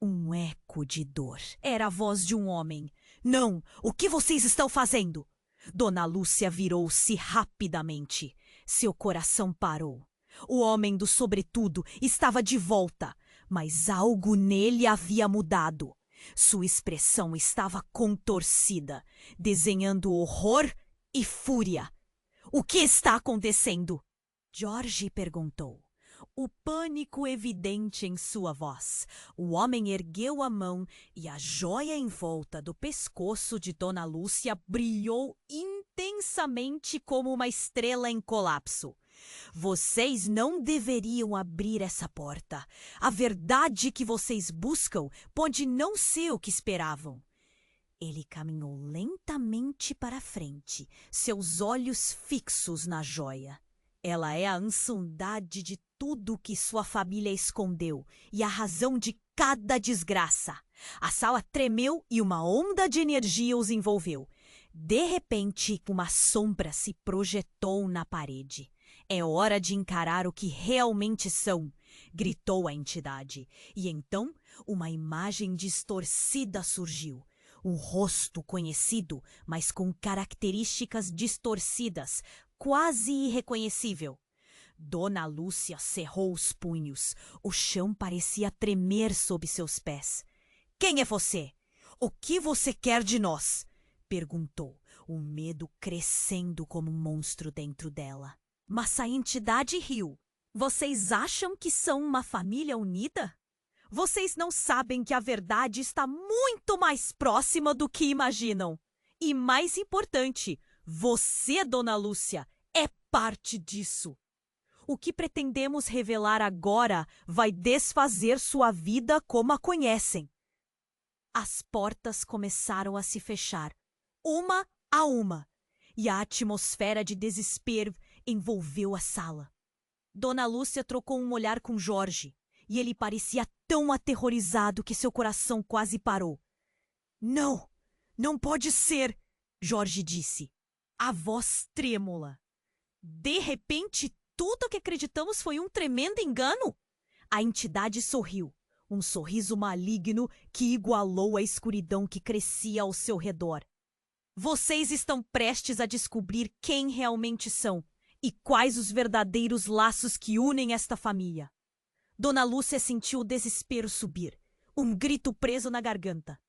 Um eco de dor. Era a voz de um homem. Não! O que vocês estão fazendo? Dona Lúcia virou-se rapidamente. Seu coração parou. O homem do sobretudo estava de volta, mas algo nele havia mudado. Sua expressão estava contorcida, desenhando horror e fúria. O que está acontecendo? Jorge perguntou. O pânico evidente em sua voz. O homem ergueu a mão e a joia em volta do pescoço de Dona Lúcia brilhou intensamente como uma estrela em colapso. Vocês não deveriam abrir essa porta. A verdade que vocês buscam pode não ser o que esperavam. Ele caminhou lentamente para frente, seus olhos fixos na joia. Ela é a ansandade de tudo que sua família escondeu e a razão de cada desgraça. A sala tremeu e uma onda de energia os envolveu. De repente, uma sombra se projetou na parede. É hora de encarar o que realmente são, gritou a entidade. E então, uma imagem distorcida surgiu. Um rosto conhecido, mas com características distorcidas, quase irreconhecível. Dona Lúcia cerrou os punhos. O chão parecia tremer sob seus pés. Quem é você? O que você quer de nós? Perguntou, o medo crescendo como um monstro dentro dela. Mas a entidade riu. Vocês acham que são uma família unida? Vocês não sabem que a verdade está muito mais próxima do que imaginam. E mais importante, você, Dona Lúcia, é parte disso. O que pretendemos revelar agora vai desfazer sua vida como a conhecem. As portas começaram a se fechar, uma a uma, e a atmosfera de desespero envolveu a sala. Dona Lúcia trocou um olhar com Jorge, e ele parecia tão aterrorizado que seu coração quase parou. Não, não pode ser, Jorge disse, a voz trêmula. De repente, tudo o que acreditamos foi um tremendo engano? A entidade sorriu, um sorriso maligno que igualou a escuridão que crescia ao seu redor. Vocês estão prestes a descobrir quem realmente são e quais os verdadeiros laços que unem esta família. Dona Lúcia sentiu o desespero subir, um grito preso na garganta.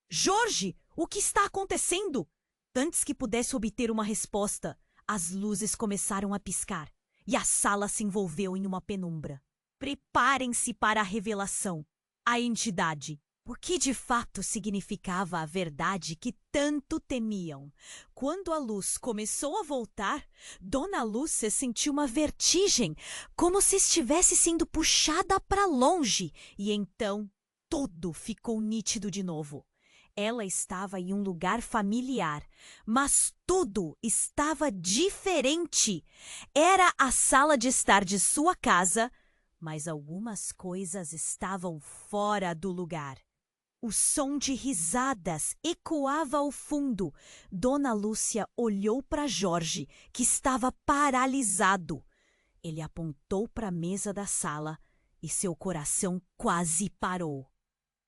Jorge, o que está acontecendo? Antes que pudesse obter uma resposta, as luzes começaram a piscar e a sala se envolveu em uma penumbra. Preparem-se para a revelação, a entidade. O que de fato significava a verdade que tanto temiam? Quando a luz começou a voltar, Dona Lúcia sentiu uma vertigem, como se estivesse sendo puxada para longe, e então tudo ficou nítido de novo. Ela estava em um lugar familiar, mas tudo estava diferente. Era a sala de estar de sua casa, mas algumas coisas estavam fora do lugar. O som de risadas ecoava ao fundo. Dona Lúcia olhou para Jorge, que estava paralisado. Ele apontou para a mesa da sala e seu coração quase parou.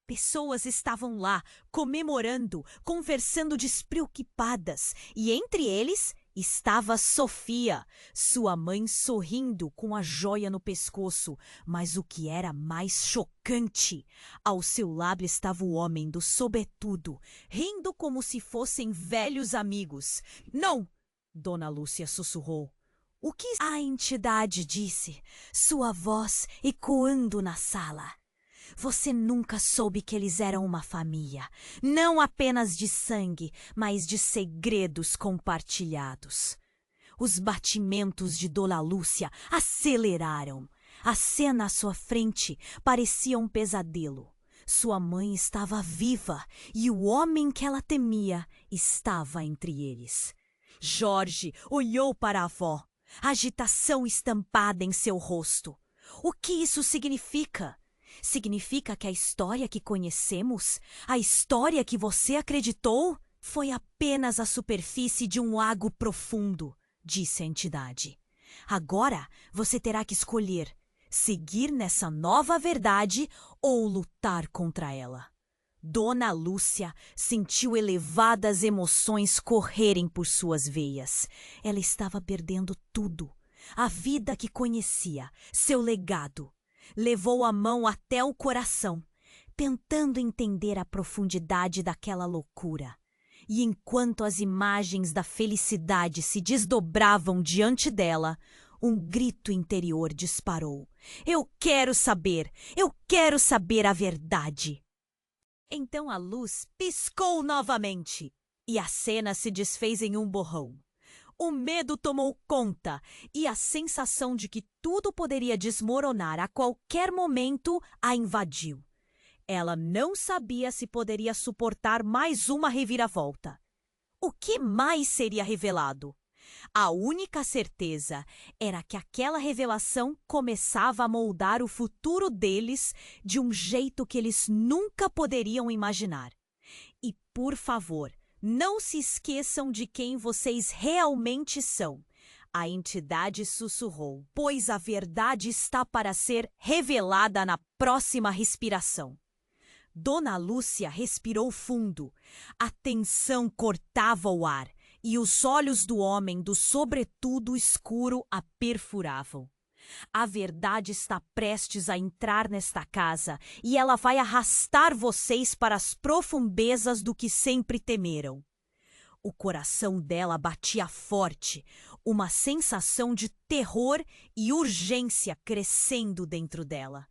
Pessoas estavam lá, comemorando, conversando despreocupadas, e entre eles estava Sofia, sua mãe sorrindo com a joia no pescoço. Mas o que era mais chocante, ao seu lado estava o homem do sobretudo, rindo como se fossem velhos amigos. Não! Dona Lúcia sussurrou. O que a entidade disse, sua voz ecoando na sala. Você nunca soube que eles eram uma família, não apenas de sangue, mas de segredos compartilhados. Os batimentos de Dona Lúcia aceleraram. A cena à sua frente parecia um pesadelo. Sua mãe estava viva e o homem que ela temia estava entre eles. Jorge olhou para a avó, agitação estampada em seu rosto. O que isso significa? Significa que a história que conhecemos, a história que você acreditou, foi apenas a superfície de um lago profundo, disse a entidade. Agora você terá que escolher seguir nessa nova verdade ou lutar contra ela. Dona Lúcia sentiu elevadas emoções correrem por suas veias. Ela estava perdendo tudo, a vida que conhecia, seu legado. Levou a mão até o coração, tentando entender a profundidade daquela loucura. E enquanto as imagens da felicidade se desdobravam diante dela, um grito interior disparou. Eu quero saber a verdade. Então a luz piscou novamente e a cena se desfez em um borrão. O medo tomou conta e a sensação de que tudo poderia desmoronar a qualquer momento a invadiu. Ela não sabia se poderia suportar mais uma reviravolta. O que mais seria revelado? A única certeza era que aquela revelação começava a moldar o futuro deles de um jeito que eles nunca poderiam imaginar. E, por favor, não se esqueçam de quem vocês realmente são. A entidade sussurrou, pois a verdade está para ser revelada na próxima respiração. Dona Lúcia respirou fundo. A tensão cortava o ar e os olhos do homem do sobretudo escuro a perfuravam. A verdade está prestes a entrar nesta casa e ela vai arrastar vocês para as profundezas do que sempre temeram. O coração dela batia forte, uma sensação de terror e urgência crescendo dentro dela.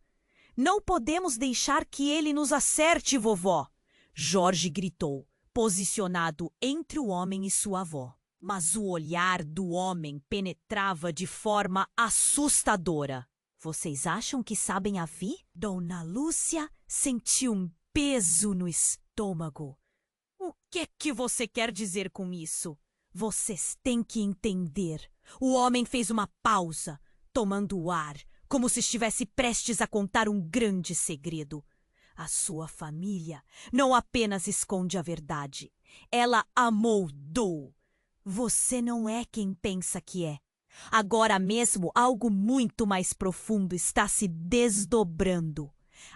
Não podemos deixar que ele nos acerte, vovó! Jorge gritou, posicionado entre o homem e sua avó. Mas o olhar do homem penetrava de forma assustadora. Vocês acham que sabem a vi? Dona Lúcia sentiu um peso no estômago. O que você quer dizer com isso? Vocês têm que entender. O homem fez uma pausa, tomando o ar, como se estivesse prestes a contar um grande segredo. A sua família não apenas esconde a verdade, ela a moldou. Você não é quem pensa que é. Agora mesmo algo muito mais profundo está se desdobrando.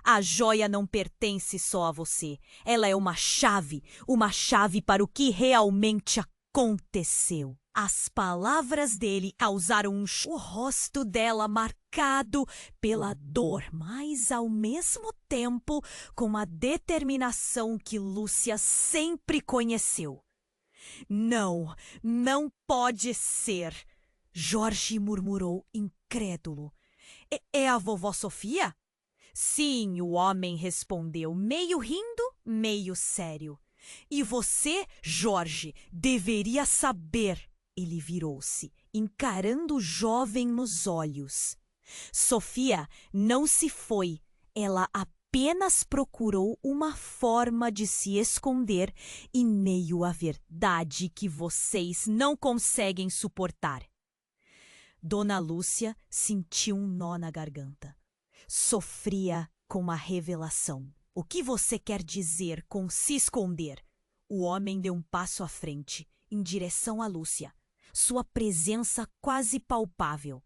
A joia não pertence só a você. Ela é uma chave para o que realmente aconteceu. As palavras dele causaram o rosto dela marcado pela dor, mas ao mesmo tempo com a determinação que Lúcia sempre conheceu. Não pode ser, Jorge murmurou incrédulo. É a vovó Sofia? Sim, o homem respondeu, meio rindo, meio sério. E você, Jorge, deveria saber. Ele virou-se, encarando o jovem nos olhos. Sofia não se foi, ela apenas apenas procurou uma forma de se esconder em meio à verdade que vocês não conseguem suportar. Dona Lúcia sentiu um nó na garganta. Sofria com a revelação. O que você quer dizer com se esconder? O homem deu um passo à frente, em direção a Lúcia. Sua presença quase palpável.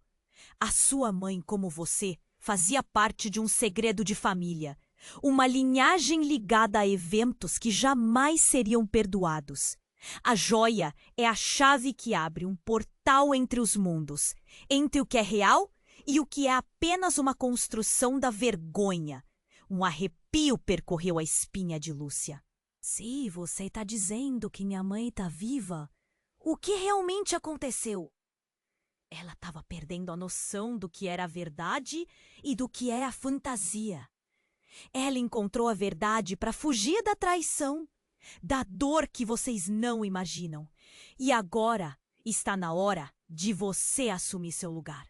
A sua mãe, como você, fazia parte de um segredo de família. Uma linhagem ligada a eventos que jamais seriam perdoados. A joia é a chave que abre um portal entre os mundos, entre o que é real e o que é apenas uma construção da vergonha. Um arrepio percorreu a espinha de Lúcia. Se você está dizendo que minha mãe está viva, o que realmente aconteceu? Ela estava perdendo a noção do que era a verdade e do que era a fantasia. Ela encontrou a verdade para fugir da traição, da dor que vocês não imaginam. E agora está na hora de você assumir seu lugar.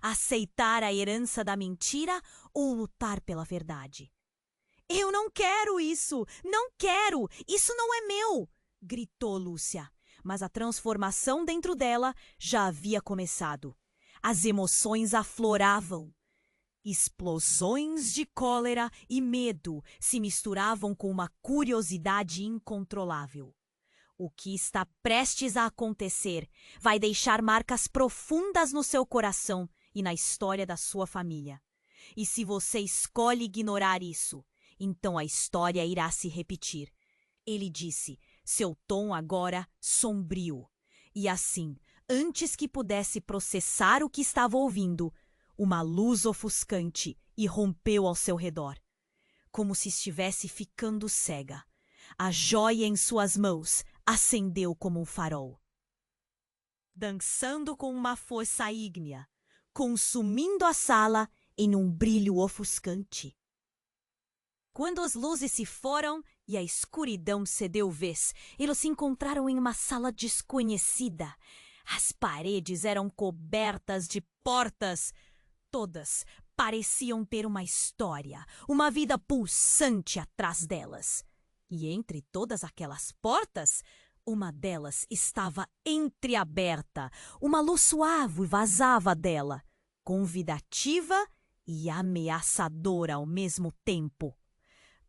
Aceitar a herança da mentira ou lutar pela verdade. Eu não quero isso! Não quero! Isso não é meu! Gritou Lúcia. Mas a transformação dentro dela já havia começado. As emoções afloravam. Explosões de cólera e medo se misturavam com uma curiosidade incontrolável. O que está prestes a acontecer vai deixar marcas profundas no seu coração e na história da sua família. E se você escolhe ignorar isso, então a história irá se repetir. Ele disse, seu tom agora sombrio. E assim, antes que pudesse processar o que estava ouvindo, uma luz ofuscante irrompeu ao seu redor. Como se estivesse ficando cega. A joia em suas mãos acendeu como um farol. Dançando com uma força ígnea, consumindo a sala em um brilho ofuscante. Quando as luzes se foram e a escuridão cedeu vez, eles se encontraram em uma sala desconhecida. As paredes eram cobertas de portas. Todas pareciam ter uma história, uma vida pulsante atrás delas. E entre todas aquelas portas, uma delas estava entreaberta. Uma luz suave vazava dela, convidativa e ameaçadora ao mesmo tempo.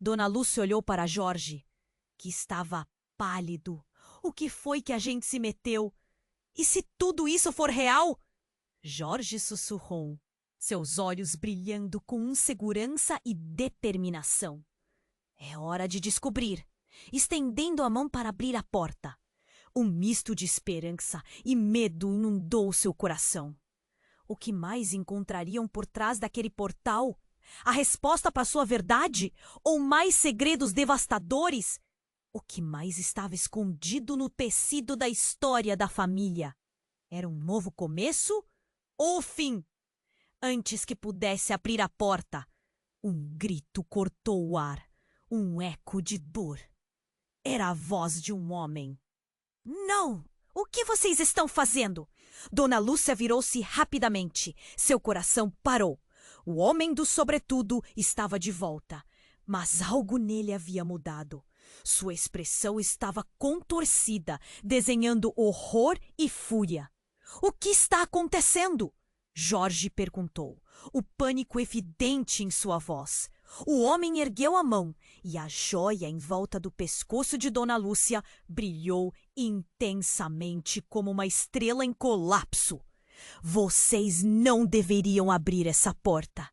Dona Lúcia olhou para Jorge, que estava pálido. O que foi que a gente se meteu? E se tudo isso for real? Jorge sussurrou, seus olhos brilhando com insegurança e determinação. É hora de descobrir, estendendo a mão para abrir a porta. Um misto de esperança e medo inundou seu coração. O que mais encontrariam por trás daquele portal? A resposta para sua verdade? Ou mais segredos devastadores? O que mais estava escondido no tecido da história da família? Era um novo começo ou fim? Antes que pudesse abrir a porta, um grito cortou o ar, um eco de dor. Era a voz de um homem. Não! O que vocês estão fazendo? Dona Lúcia virou-se rapidamente. Seu coração parou. O homem do sobretudo estava de volta, mas algo nele havia mudado. Sua expressão estava contorcida, desenhando horror e fúria. O que está acontecendo? Jorge perguntou, o pânico evidente em sua voz. O homem ergueu a mão e a joia em volta do pescoço de Dona Lúcia brilhou intensamente como uma estrela em colapso. Vocês não deveriam abrir essa porta.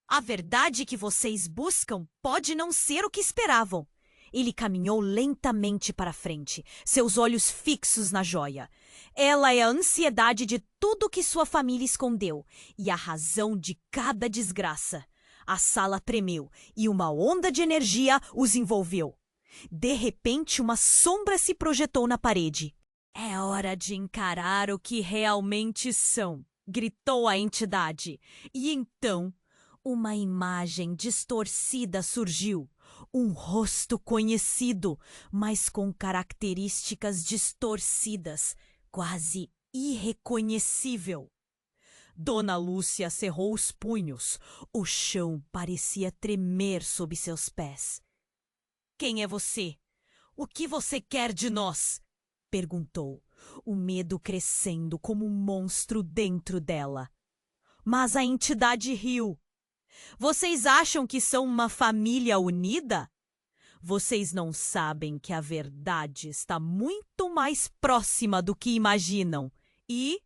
A verdade que vocês buscam pode não ser o que esperavam. Ele caminhou lentamente para frente, seus olhos fixos na joia. Ela é a ansiedade de tudo que sua família escondeu e a razão de cada desgraça. A sala tremeu e uma onda de energia os envolveu. De repente, uma sombra se projetou na parede. É hora de encarar o que realmente são, gritou a entidade. E então, uma imagem distorcida surgiu. Um rosto conhecido, mas com características distorcidas, quase irreconhecível. Dona Lúcia cerrou os punhos. O chão parecia tremer sob seus pés. Quem é você? O que você quer de nós? Perguntou, o medo crescendo como um monstro dentro dela. Mas a entidade riu. Vocês acham que são uma família unida? Vocês não sabem que a verdade está muito mais próxima do que imaginam. E,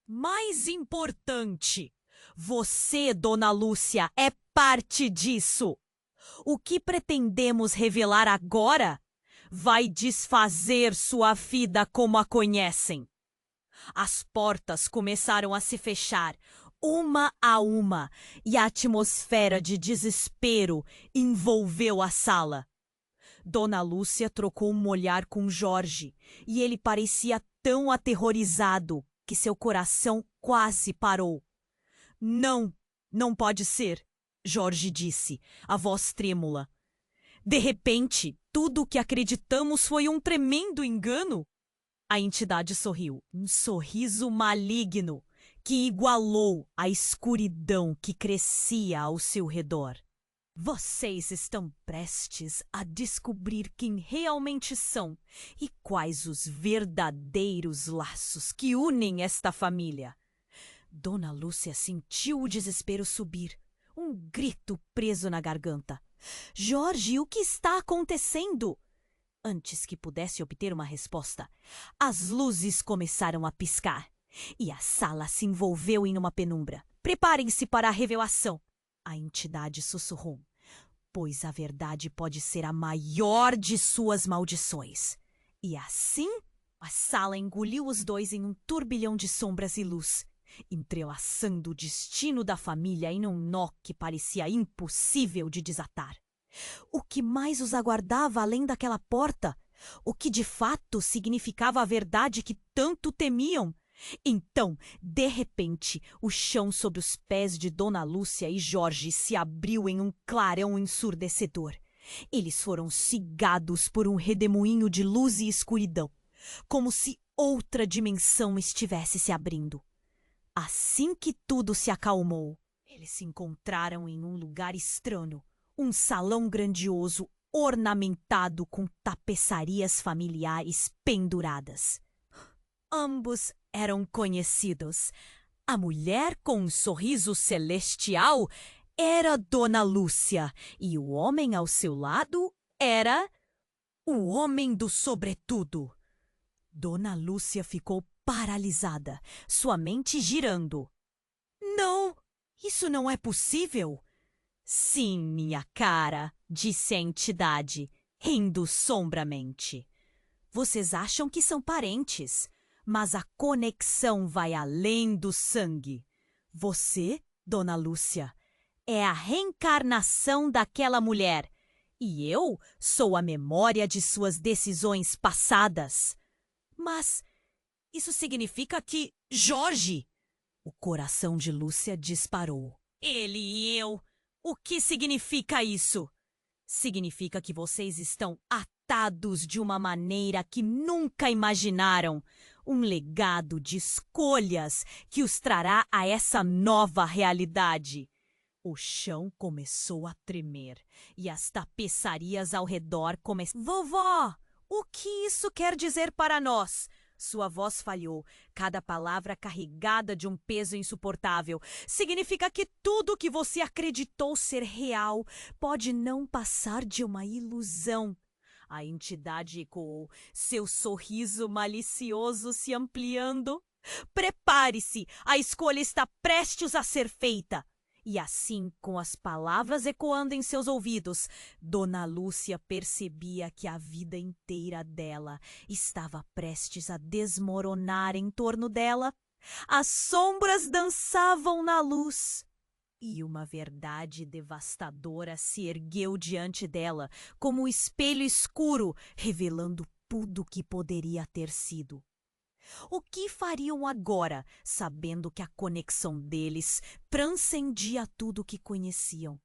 mais importante, você, Dona Lúcia, é parte disso. O que pretendemos revelar agora vai desfazer sua vida como a conhecem. As portas começaram a se fechar, uma a uma, e a atmosfera de desespero envolveu a sala. Dona Lúcia trocou um olhar com Jorge, e ele parecia tão aterrorizado que seu coração quase parou. Não, não pode ser, Jorge disse, a voz trêmula. De repente, tudo o que acreditamos foi um tremendo engano. A entidade sorriu, um sorriso maligno que igualou a escuridão que crescia ao seu redor. Vocês estão prestes a descobrir quem realmente são e quais os verdadeiros laços que unem esta família. Dona Lúcia sentiu o desespero subir, um grito preso na garganta. Jorge, o que está acontecendo? Antes que pudesse obter uma resposta, as luzes começaram a piscar e a sala se envolveu em uma penumbra. Preparem-se para a revelação, a entidade sussurrou, pois a verdade pode ser a maior de suas maldições. E assim, a sala engoliu os dois em um turbilhão de sombras e luz, entrelaçando o destino da família em um nó que parecia impossível de desatar. O que mais os aguardava além daquela porta? O que de fato significava a verdade que tanto temiam? Então, de repente, o chão sob os pés de Dona Lúcia e Jorge se abriu em um clarão ensurdecedor. Eles foram cigados por um redemoinho de luz e escuridão, como se outra dimensão estivesse se abrindo. Assim que tudo se acalmou, eles se encontraram em um lugar estranho. Um salão grandioso, ornamentado com tapeçarias familiares penduradas. Ambos eram conhecidos. A mulher com um sorriso celestial era Dona Lúcia e o homem ao seu lado era o homem do sobretudo. Dona Lúcia ficou paralisada, sua mente girando. Não, isso não é possível. Sim, minha cara, disse a entidade, rindo sombramente. Vocês acham que são parentes, mas a conexão vai além do sangue. Você, Dona Lúcia, é a reencarnação daquela mulher, e eu sou a memória de suas decisões passadas. Mas isso significa que Jorge... O coração de Lúcia disparou. Ele e eu... O que significa isso? Significa que vocês estão atados de uma maneira que nunca imaginaram. Um legado de escolhas que os trará a essa nova realidade. O chão começou a tremer e as tapeçarias ao redor começaram... Vovó, o que isso quer dizer para nós? Sua voz falhou, cada palavra carregada de um peso insuportável. Significa que tudo o que você acreditou ser real pode não passar de uma ilusão. A entidade ecoou, seu sorriso malicioso se ampliando. Prepare-se, a escolha está prestes a ser feita. E assim, com as palavras ecoando em seus ouvidos, Dona Lúcia percebia que a vida inteira dela estava prestes a desmoronar em torno dela. As sombras dançavam na luz. E uma verdade devastadora se ergueu diante dela, como um espelho escuro, revelando tudo o que poderia ter sido. O que fariam agora, sabendo que a conexão deles transcendia tudo o que conheciam?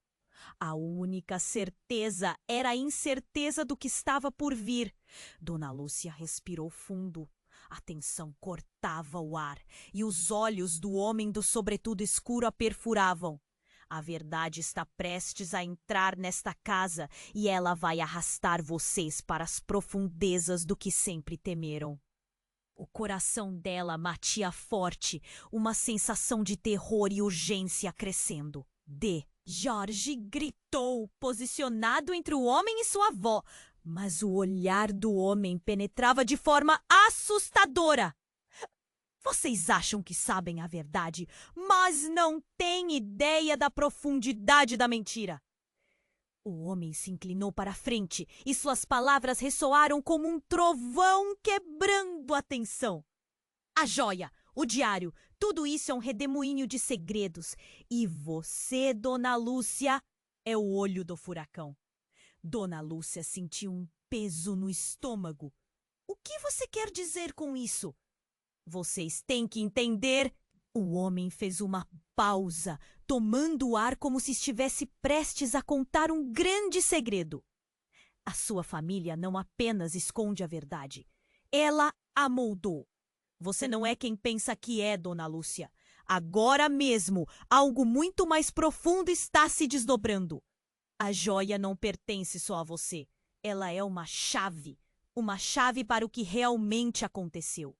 A única certeza era a incerteza do que estava por vir. Dona Lúcia respirou fundo. A tensão cortava o ar e os olhos do homem do sobretudo escuro a perfuravam. A verdade está prestes a entrar nesta casa e ela vai arrastar vocês para as profundezas do que sempre temeram. O coração dela batia forte, uma sensação de terror e urgência crescendo. Jorge gritou, posicionado entre o homem e sua avó, mas o olhar do homem penetrava de forma assustadora. Vocês acham que sabem a verdade, mas não têm ideia da profundidade da mentira. O homem se inclinou para a frente e suas palavras ressoaram como um trovão quebrando a tensão. A joia, o diário, tudo isso é um redemoinho de segredos. E você, Dona Lúcia, é o olho do furacão. Dona Lúcia sentiu um peso no estômago. O que você quer dizer com isso? Vocês têm que entender. O homem fez uma pausa, tomando o ar como se estivesse prestes a contar um grande segredo. A sua família não apenas esconde a verdade, ela a moldou. Você não é quem pensa que é, Dona Lúcia. Agora mesmo, algo muito mais profundo está se desdobrando. A joia não pertence só a você. Ela é uma chave para o que realmente aconteceu.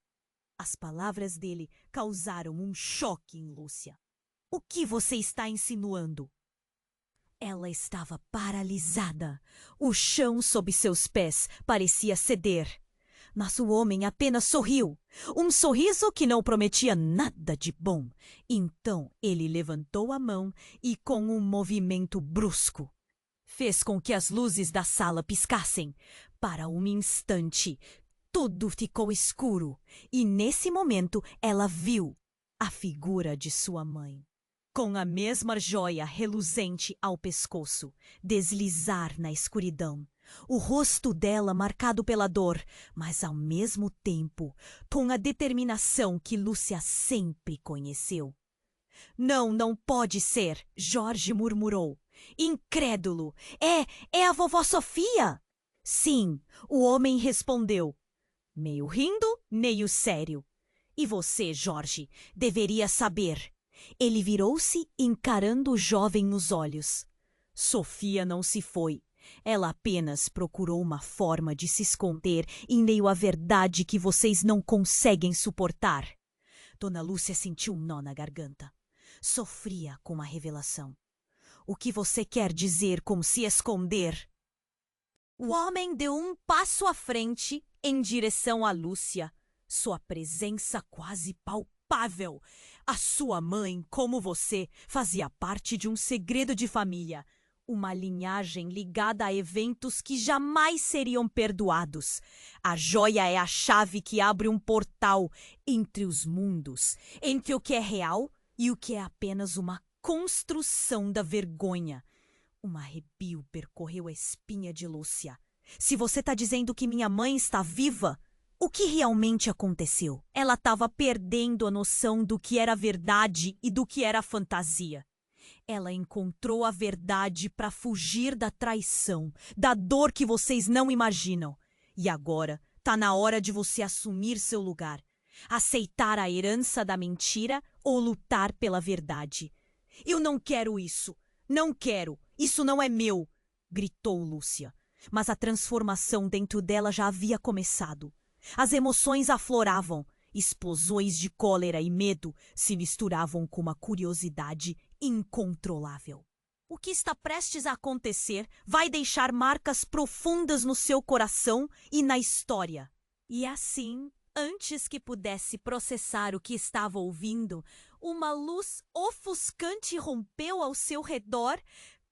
As palavras dele causaram um choque em Lúcia. O que você está insinuando? Ela estava paralisada. O chão sob seus pés parecia ceder. Mas o homem apenas sorriu. Um sorriso que não prometia nada de bom. Então ele levantou a mão e, com um movimento brusco, fez com que as luzes da sala piscassem. Para um instante, tudo ficou escuro e, nesse momento, ela viu a figura de sua mãe, com a mesma joia reluzente ao pescoço, deslizar na escuridão. O rosto dela marcado pela dor, mas ao mesmo tempo com a determinação que Lúcia sempre conheceu. Não, não pode ser, Jorge murmurou. Incrédulo, é a vovó Sofia? Sim, o homem respondeu, meio rindo, meio sério. E você, Jorge, deveria saber. Ele virou-se, encarando o jovem nos olhos. Sofia não se foi. Ela apenas procurou uma forma de se esconder em meio à verdade que vocês não conseguem suportar. Dona Lúcia sentiu um nó na garganta. Sofria com a revelação. O que você quer dizer com se esconder? O homem deu um passo à frente em direção a Lúcia. Sua presença quase palpável. A sua mãe, como você, fazia parte de um segredo de família. Uma linhagem ligada a eventos que jamais seriam perdoados. A joia é a chave que abre um portal entre os mundos, entre o que é real e o que é apenas uma construção da vergonha. Um arrepio percorreu a espinha de Lúcia. Se você está dizendo que minha mãe está viva, o que realmente aconteceu? Ela estava perdendo a noção do que era verdade e do que era fantasia. Ela encontrou a verdade para fugir da traição, da dor que vocês não imaginam. E agora está na hora de você assumir seu lugar. Aceitar a herança da mentira ou lutar pela verdade. Eu não quero isso. Não quero. Isso não é meu, gritou Lúcia. Mas a transformação dentro dela já havia começado. As emoções afloravam. Explosões de cólera e medo se misturavam com uma curiosidade incontrolável. O que está prestes a acontecer vai deixar marcas profundas no seu coração e na história. E assim, antes que pudesse processar o que estava ouvindo, uma luz ofuscante rompeu ao seu redor,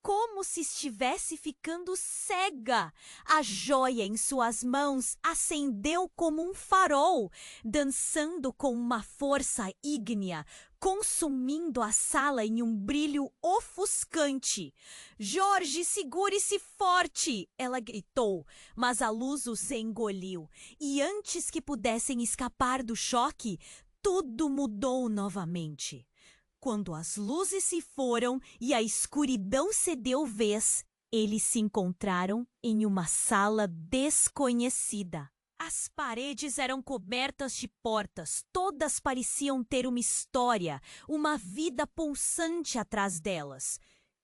como se estivesse ficando cega. A joia em suas mãos acendeu como um farol, dançando com uma força ígnea, consumindo a sala em um brilho ofuscante. Jorge, segure-se forte! Ela gritou, mas a luz os engoliu. E antes que pudessem escapar do choque, tudo mudou novamente. Quando as luzes se foram e a escuridão cedeu vez, eles se encontraram em uma sala desconhecida. As paredes eram cobertas de portas, todas pareciam ter uma história, uma vida pulsante atrás delas.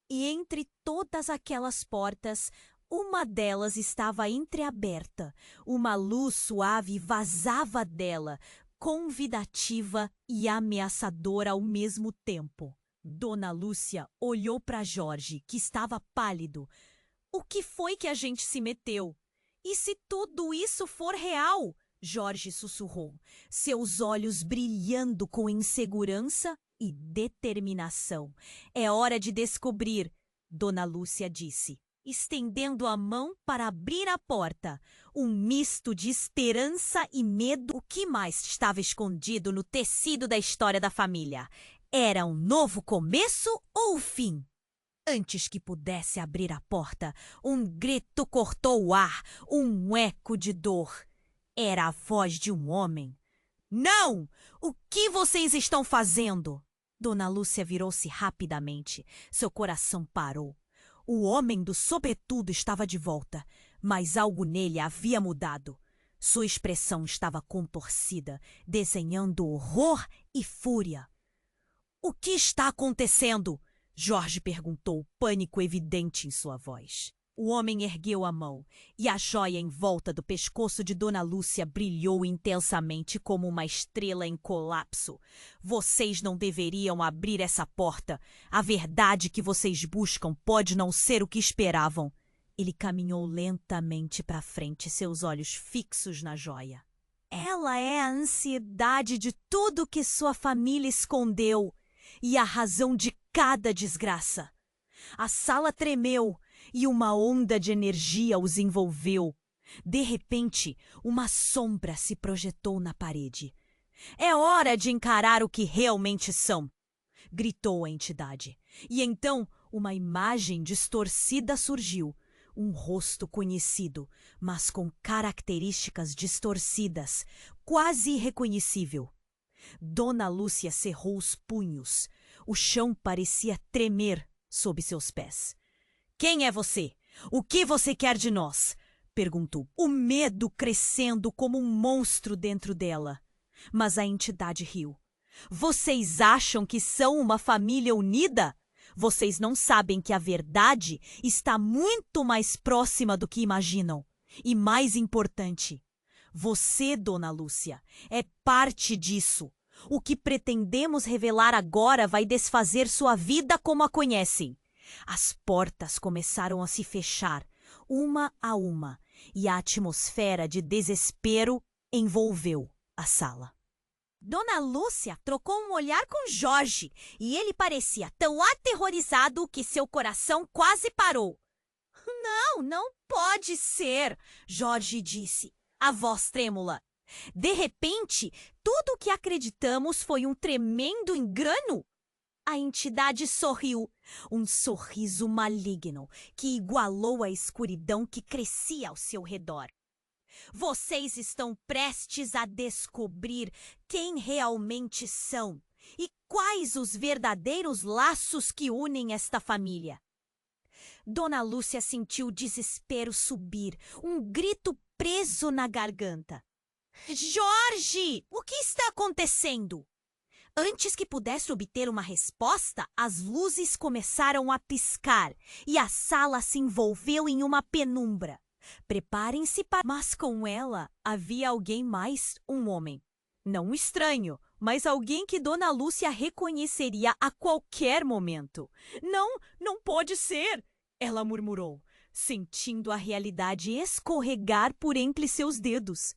E entre todas aquelas portas, uma delas estava entreaberta. Uma luz suave vazava dela, convidativa e ameaçadora ao mesmo tempo. Dona Lúcia olhou para Jorge, que estava pálido. O que foi que a gente se meteu? E se tudo isso for real? Jorge sussurrou, seus olhos brilhando com insegurança e determinação. É hora de descobrir, Dona Lúcia disse, estendendo a mão para abrir a porta. Um misto de esperança e medo. O que mais estava escondido no tecido da história da família? Era um novo começo ou o fim? Antes que pudesse abrir a porta, um grito cortou o ar, um eco de dor. Era a voz de um homem. Não! O que vocês estão fazendo? Dona Lúcia virou-se rapidamente. Seu coração parou. O homem do sobretudo estava de volta, mas algo nele havia mudado. Sua expressão estava contorcida, desenhando horror e fúria. O que está acontecendo? Jorge perguntou, pânico evidente em sua voz. O homem ergueu a mão e a joia em volta do pescoço de Dona Lúcia brilhou intensamente como uma estrela em colapso. Vocês não deveriam abrir essa porta. A verdade que vocês buscam pode não ser o que esperavam. Ele caminhou lentamente para frente, seus olhos fixos na joia. Ela é a ansiedade de tudo que sua família escondeu e a razão de cada desgraça. A sala tremeu e uma onda de energia os envolveu. De repente, uma sombra se projetou na parede. É hora de encarar o que realmente são, gritou a entidade. E então, uma imagem distorcida surgiu. Um rosto conhecido, mas com características distorcidas, quase irreconhecível. Dona Lúcia cerrou os punhos. O chão parecia tremer sob seus pés. Quem é você? O que você quer de nós? Perguntou, o medo crescendo como um monstro dentro dela. Mas a entidade riu. Vocês acham que são uma família unida? Vocês não sabem que a verdade está muito mais próxima do que imaginam. E mais importante, você, Dona Lúcia, é parte disso. O que pretendemos revelar agora vai desfazer sua vida como a conhecem. As portas começaram a se fechar, uma a uma, e a atmosfera de desespero envolveu a sala. Dona Lúcia trocou um olhar com Jorge, e ele parecia tão aterrorizado que seu coração quase parou. Não pode ser, Jorge disse, a voz trêmula. De repente, tudo o que acreditamos foi um tremendo engano. A entidade sorriu, um sorriso maligno que igualou a escuridão que crescia ao seu redor. Vocês estão prestes a descobrir quem realmente são e quais os verdadeiros laços que unem esta família. Dona Lúcia sentiu o desespero subir, um grito preso na garganta. Jorge, o que está acontecendo? Antes que pudesse obter uma resposta, as luzes começaram a piscar e a sala se envolveu em uma penumbra. Preparem-se para... Mas com ela havia alguém mais, um homem. Não um estranho, mas alguém que Dona Lúcia reconheceria a qualquer momento. Não pode ser, ela murmurou, sentindo a realidade escorregar por entre seus dedos.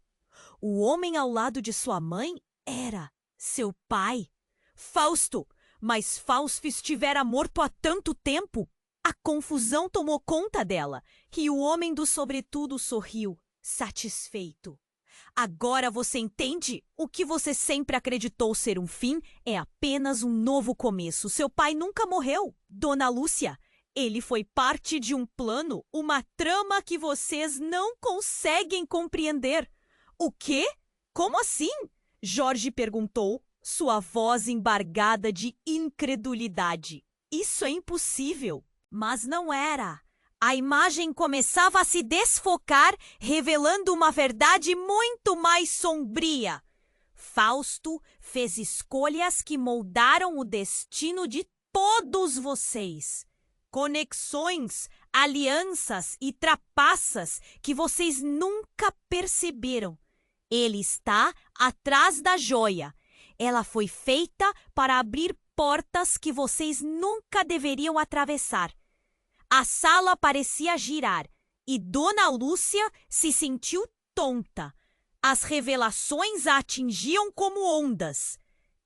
O homem ao lado de sua mãe era seu pai, Fausto, mas Fausto estivera morto há tanto tempo. A confusão tomou conta dela e o homem do sobretudo sorriu, satisfeito. Agora você entende? O que você sempre acreditou ser um fim é apenas um novo começo. Seu pai nunca morreu, Dona Lúcia. Ele foi parte de um plano, uma trama que vocês não conseguem compreender. O quê? Como assim? Jorge perguntou, sua voz embargada de incredulidade. Isso é impossível. Mas não era. A imagem começava a se desfocar, revelando uma verdade muito mais sombria. Fausto fez escolhas que moldaram o destino de todos vocês. Conexões, alianças e trapaças que vocês nunca perceberam. Ele está atrás da joia. Ela foi feita para abrir portas que vocês nunca deveriam atravessar. A sala parecia girar e Dona Lúcia se sentiu tonta. As revelações a atingiam como ondas.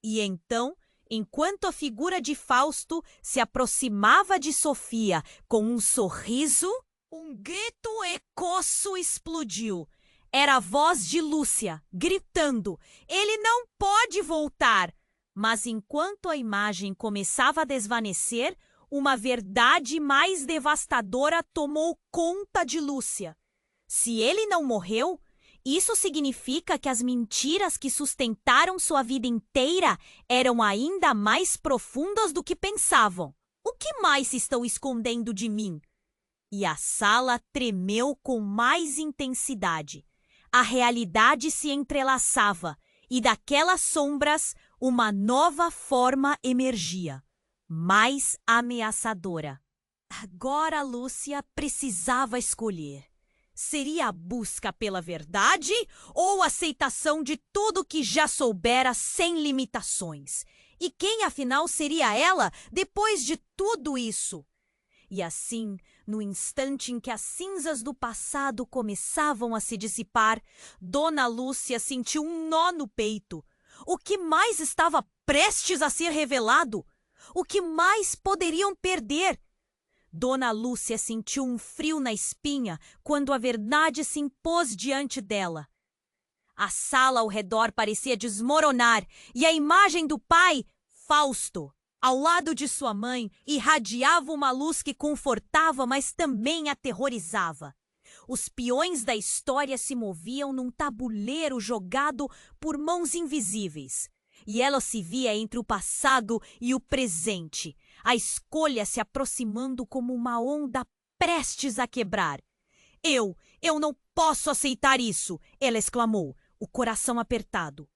E então, enquanto a figura de Fausto se aproximava de Sofia com um sorriso, um grito ecosso explodiu. Era a voz de Lúcia, gritando: "Ele não pode voltar!" Mas enquanto a imagem começava a desvanecer, uma verdade mais devastadora tomou conta de Lúcia. Se ele não morreu, isso significa que as mentiras que sustentaram sua vida inteira eram ainda mais profundas do que pensavam. O que mais estão escondendo de mim? E a sala tremeu com mais intensidade. A realidade se entrelaçava e daquelas sombras uma nova forma emergia, mais ameaçadora. Agora Lúcia precisava escolher. Seria a busca pela verdade ou a aceitação de tudo que já soubera sem limitações? E quem, afinal, seria ela depois de tudo isso? E assim, no instante em que as cinzas do passado começavam a se dissipar, Dona Lúcia sentiu um nó no peito. O que mais estava prestes a ser revelado? O que mais poderiam perder? Dona Lúcia sentiu um frio na espinha quando a verdade se impôs diante dela. A sala ao redor parecia desmoronar e a imagem do pai, Fausto, ao lado de sua mãe, irradiava uma luz que confortava, mas também aterrorizava. Os peões da história se moviam num tabuleiro jogado por mãos invisíveis. E ela se via entre o passado e o presente, a escolha se aproximando como uma onda prestes a quebrar. Eu não posso aceitar isso!" ela exclamou, o coração apertado.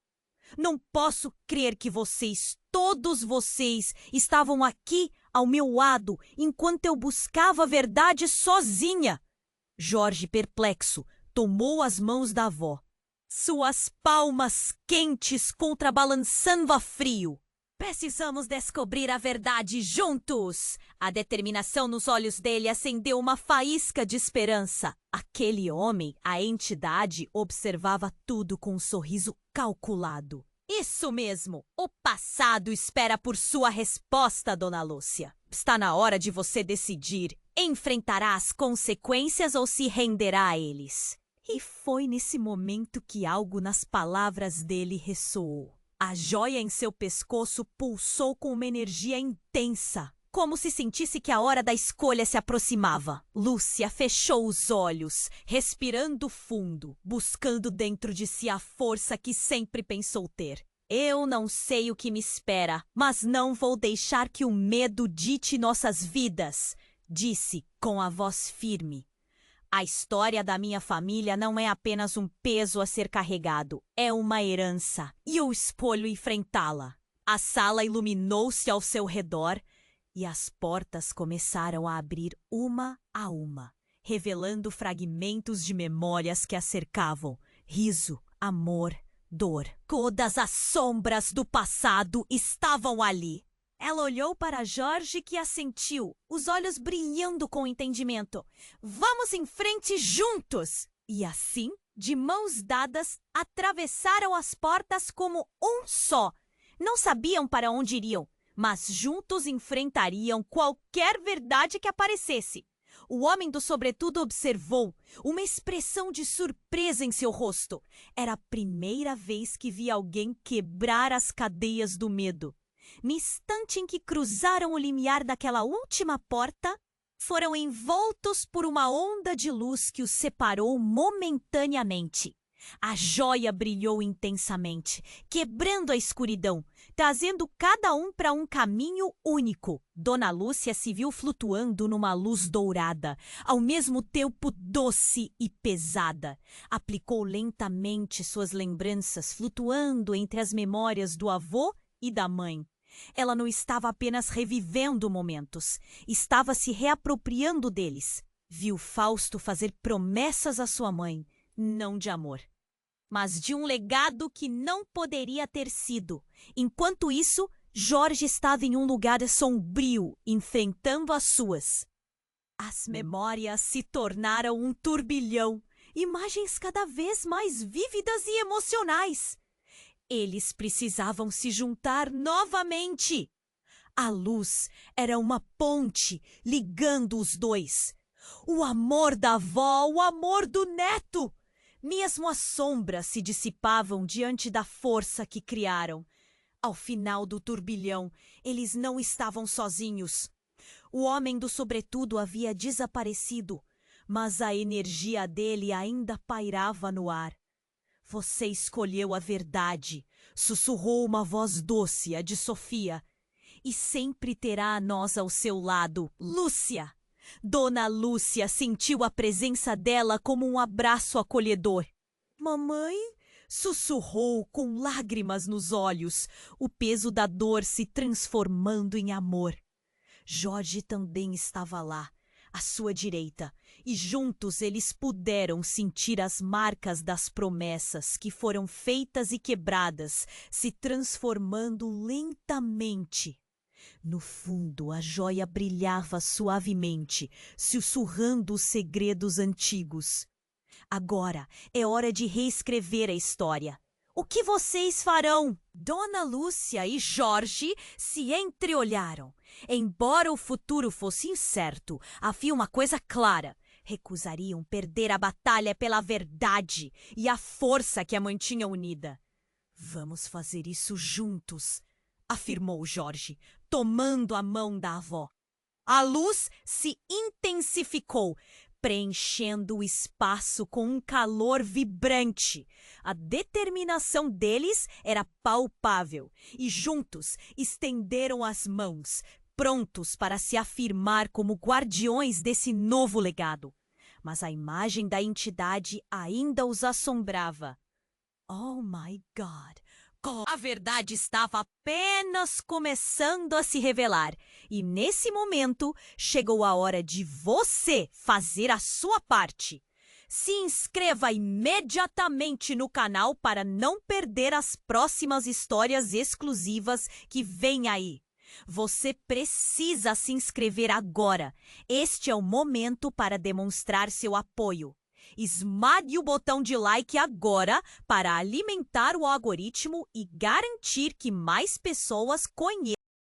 "Não posso crer que vocês, todos vocês, estavam aqui ao meu lado enquanto eu buscava a verdade sozinha." Jorge, perplexo, tomou as mãos da avó. Suas palmas quentes contrabalançando a frio. "Precisamos descobrir a verdade juntos!" A determinação nos olhos dele acendeu uma faísca de esperança. Aquele homem, a entidade, observava tudo com um sorriso calculado. "Isso mesmo! O passado espera por sua resposta, Dona Lúcia. Está na hora de você decidir. Enfrentará as consequências ou se renderá a eles?" E foi nesse momento que algo nas palavras dele ressoou. A joia em seu pescoço pulsou com uma energia intensa, como se sentisse que a hora da escolha se aproximava. Lúcia fechou os olhos, respirando fundo, buscando dentro de si a força que sempre pensou ter. "Eu não sei o que me espera, mas não vou deixar que o medo dite nossas vidas", disse com a voz firme. "A história da minha família não é apenas um peso a ser carregado, é uma herança, e eu escolho enfrentá-la." A sala iluminou-se ao seu redor e as portas começaram a abrir uma a uma, revelando fragmentos de memórias que a cercavam: riso, amor, dor. Todas as sombras do passado estavam ali. Ela olhou para Jorge, que assentiu, os olhos brilhando com entendimento. "Vamos em frente juntos!" E assim, de mãos dadas, atravessaram as portas como um só. Não sabiam para onde iriam, mas juntos enfrentariam qualquer verdade que aparecesse. O homem do sobretudo observou, uma expressão de surpresa em seu rosto. Era a primeira vez que via alguém quebrar as cadeias do medo. No instante em que cruzaram o limiar daquela última porta, foram envoltos por uma onda de luz que os separou momentaneamente. A joia brilhou intensamente, quebrando a escuridão, trazendo cada um para um caminho único. Dona Lúcia se viu flutuando numa luz dourada, ao mesmo tempo doce e pesada. Aplicou lentamente suas lembranças, flutuando entre as memórias do avô e da mãe. Ela não estava apenas revivendo momentos, estava se reapropriando deles. Viu Fausto fazer promessas à sua mãe, não de amor, mas de um legado que não poderia ter sido. Enquanto isso, Jorge estava em um lugar sombrio, enfrentando as suas. As memórias se tornaram um turbilhão, imagens cada vez mais vívidas e emocionais. Eles precisavam se juntar novamente. A luz era uma ponte ligando os dois. O amor da avó, o amor do neto. Mesmo as sombras se dissipavam diante da força que criaram. Ao final do turbilhão, eles não estavam sozinhos. O homem do sobretudo havia desaparecido, mas a energia dele ainda pairava no ar. Você escolheu a verdade, sussurrou uma voz doce, a de Sofia. E sempre terá a nós ao seu lado, Lúcia. Dona Lúcia sentiu a presença dela como um abraço acolhedor. Mamãe? Sussurrou com lágrimas nos olhos, o peso da dor se transformando em amor. Jorge também estava lá, à sua direita, e juntos eles puderam sentir as marcas das promessas que foram feitas e quebradas, se transformando lentamente. No fundo, a joia brilhava suavemente, sussurrando os segredos antigos. Agora é hora de reescrever a história. O que vocês farão? Dona Lúcia e Jorge se entreolharam. Embora o futuro fosse incerto, havia uma coisa clara. Recusariam perder a batalha pela verdade e a força que a mantinha unida. Vamos fazer isso juntos, afirmou Jorge, tomando a mão da avó. A luz se intensificou, preenchendo o espaço com um calor vibrante. A determinação deles era palpável e juntos estenderam as mãos, prontos para se afirmar como guardiões desse novo legado. Mas a imagem da entidade ainda os assombrava. Oh my God! A verdade estava apenas começando a se revelar. E nesse momento, chegou a hora de você fazer a sua parte. Se inscreva imediatamente no canal para não perder as próximas histórias exclusivas que vêm aí. Você precisa se inscrever agora. Este é o momento para demonstrar seu apoio. Esmague o botão de like agora para alimentar o algoritmo e garantir que mais pessoas conheçam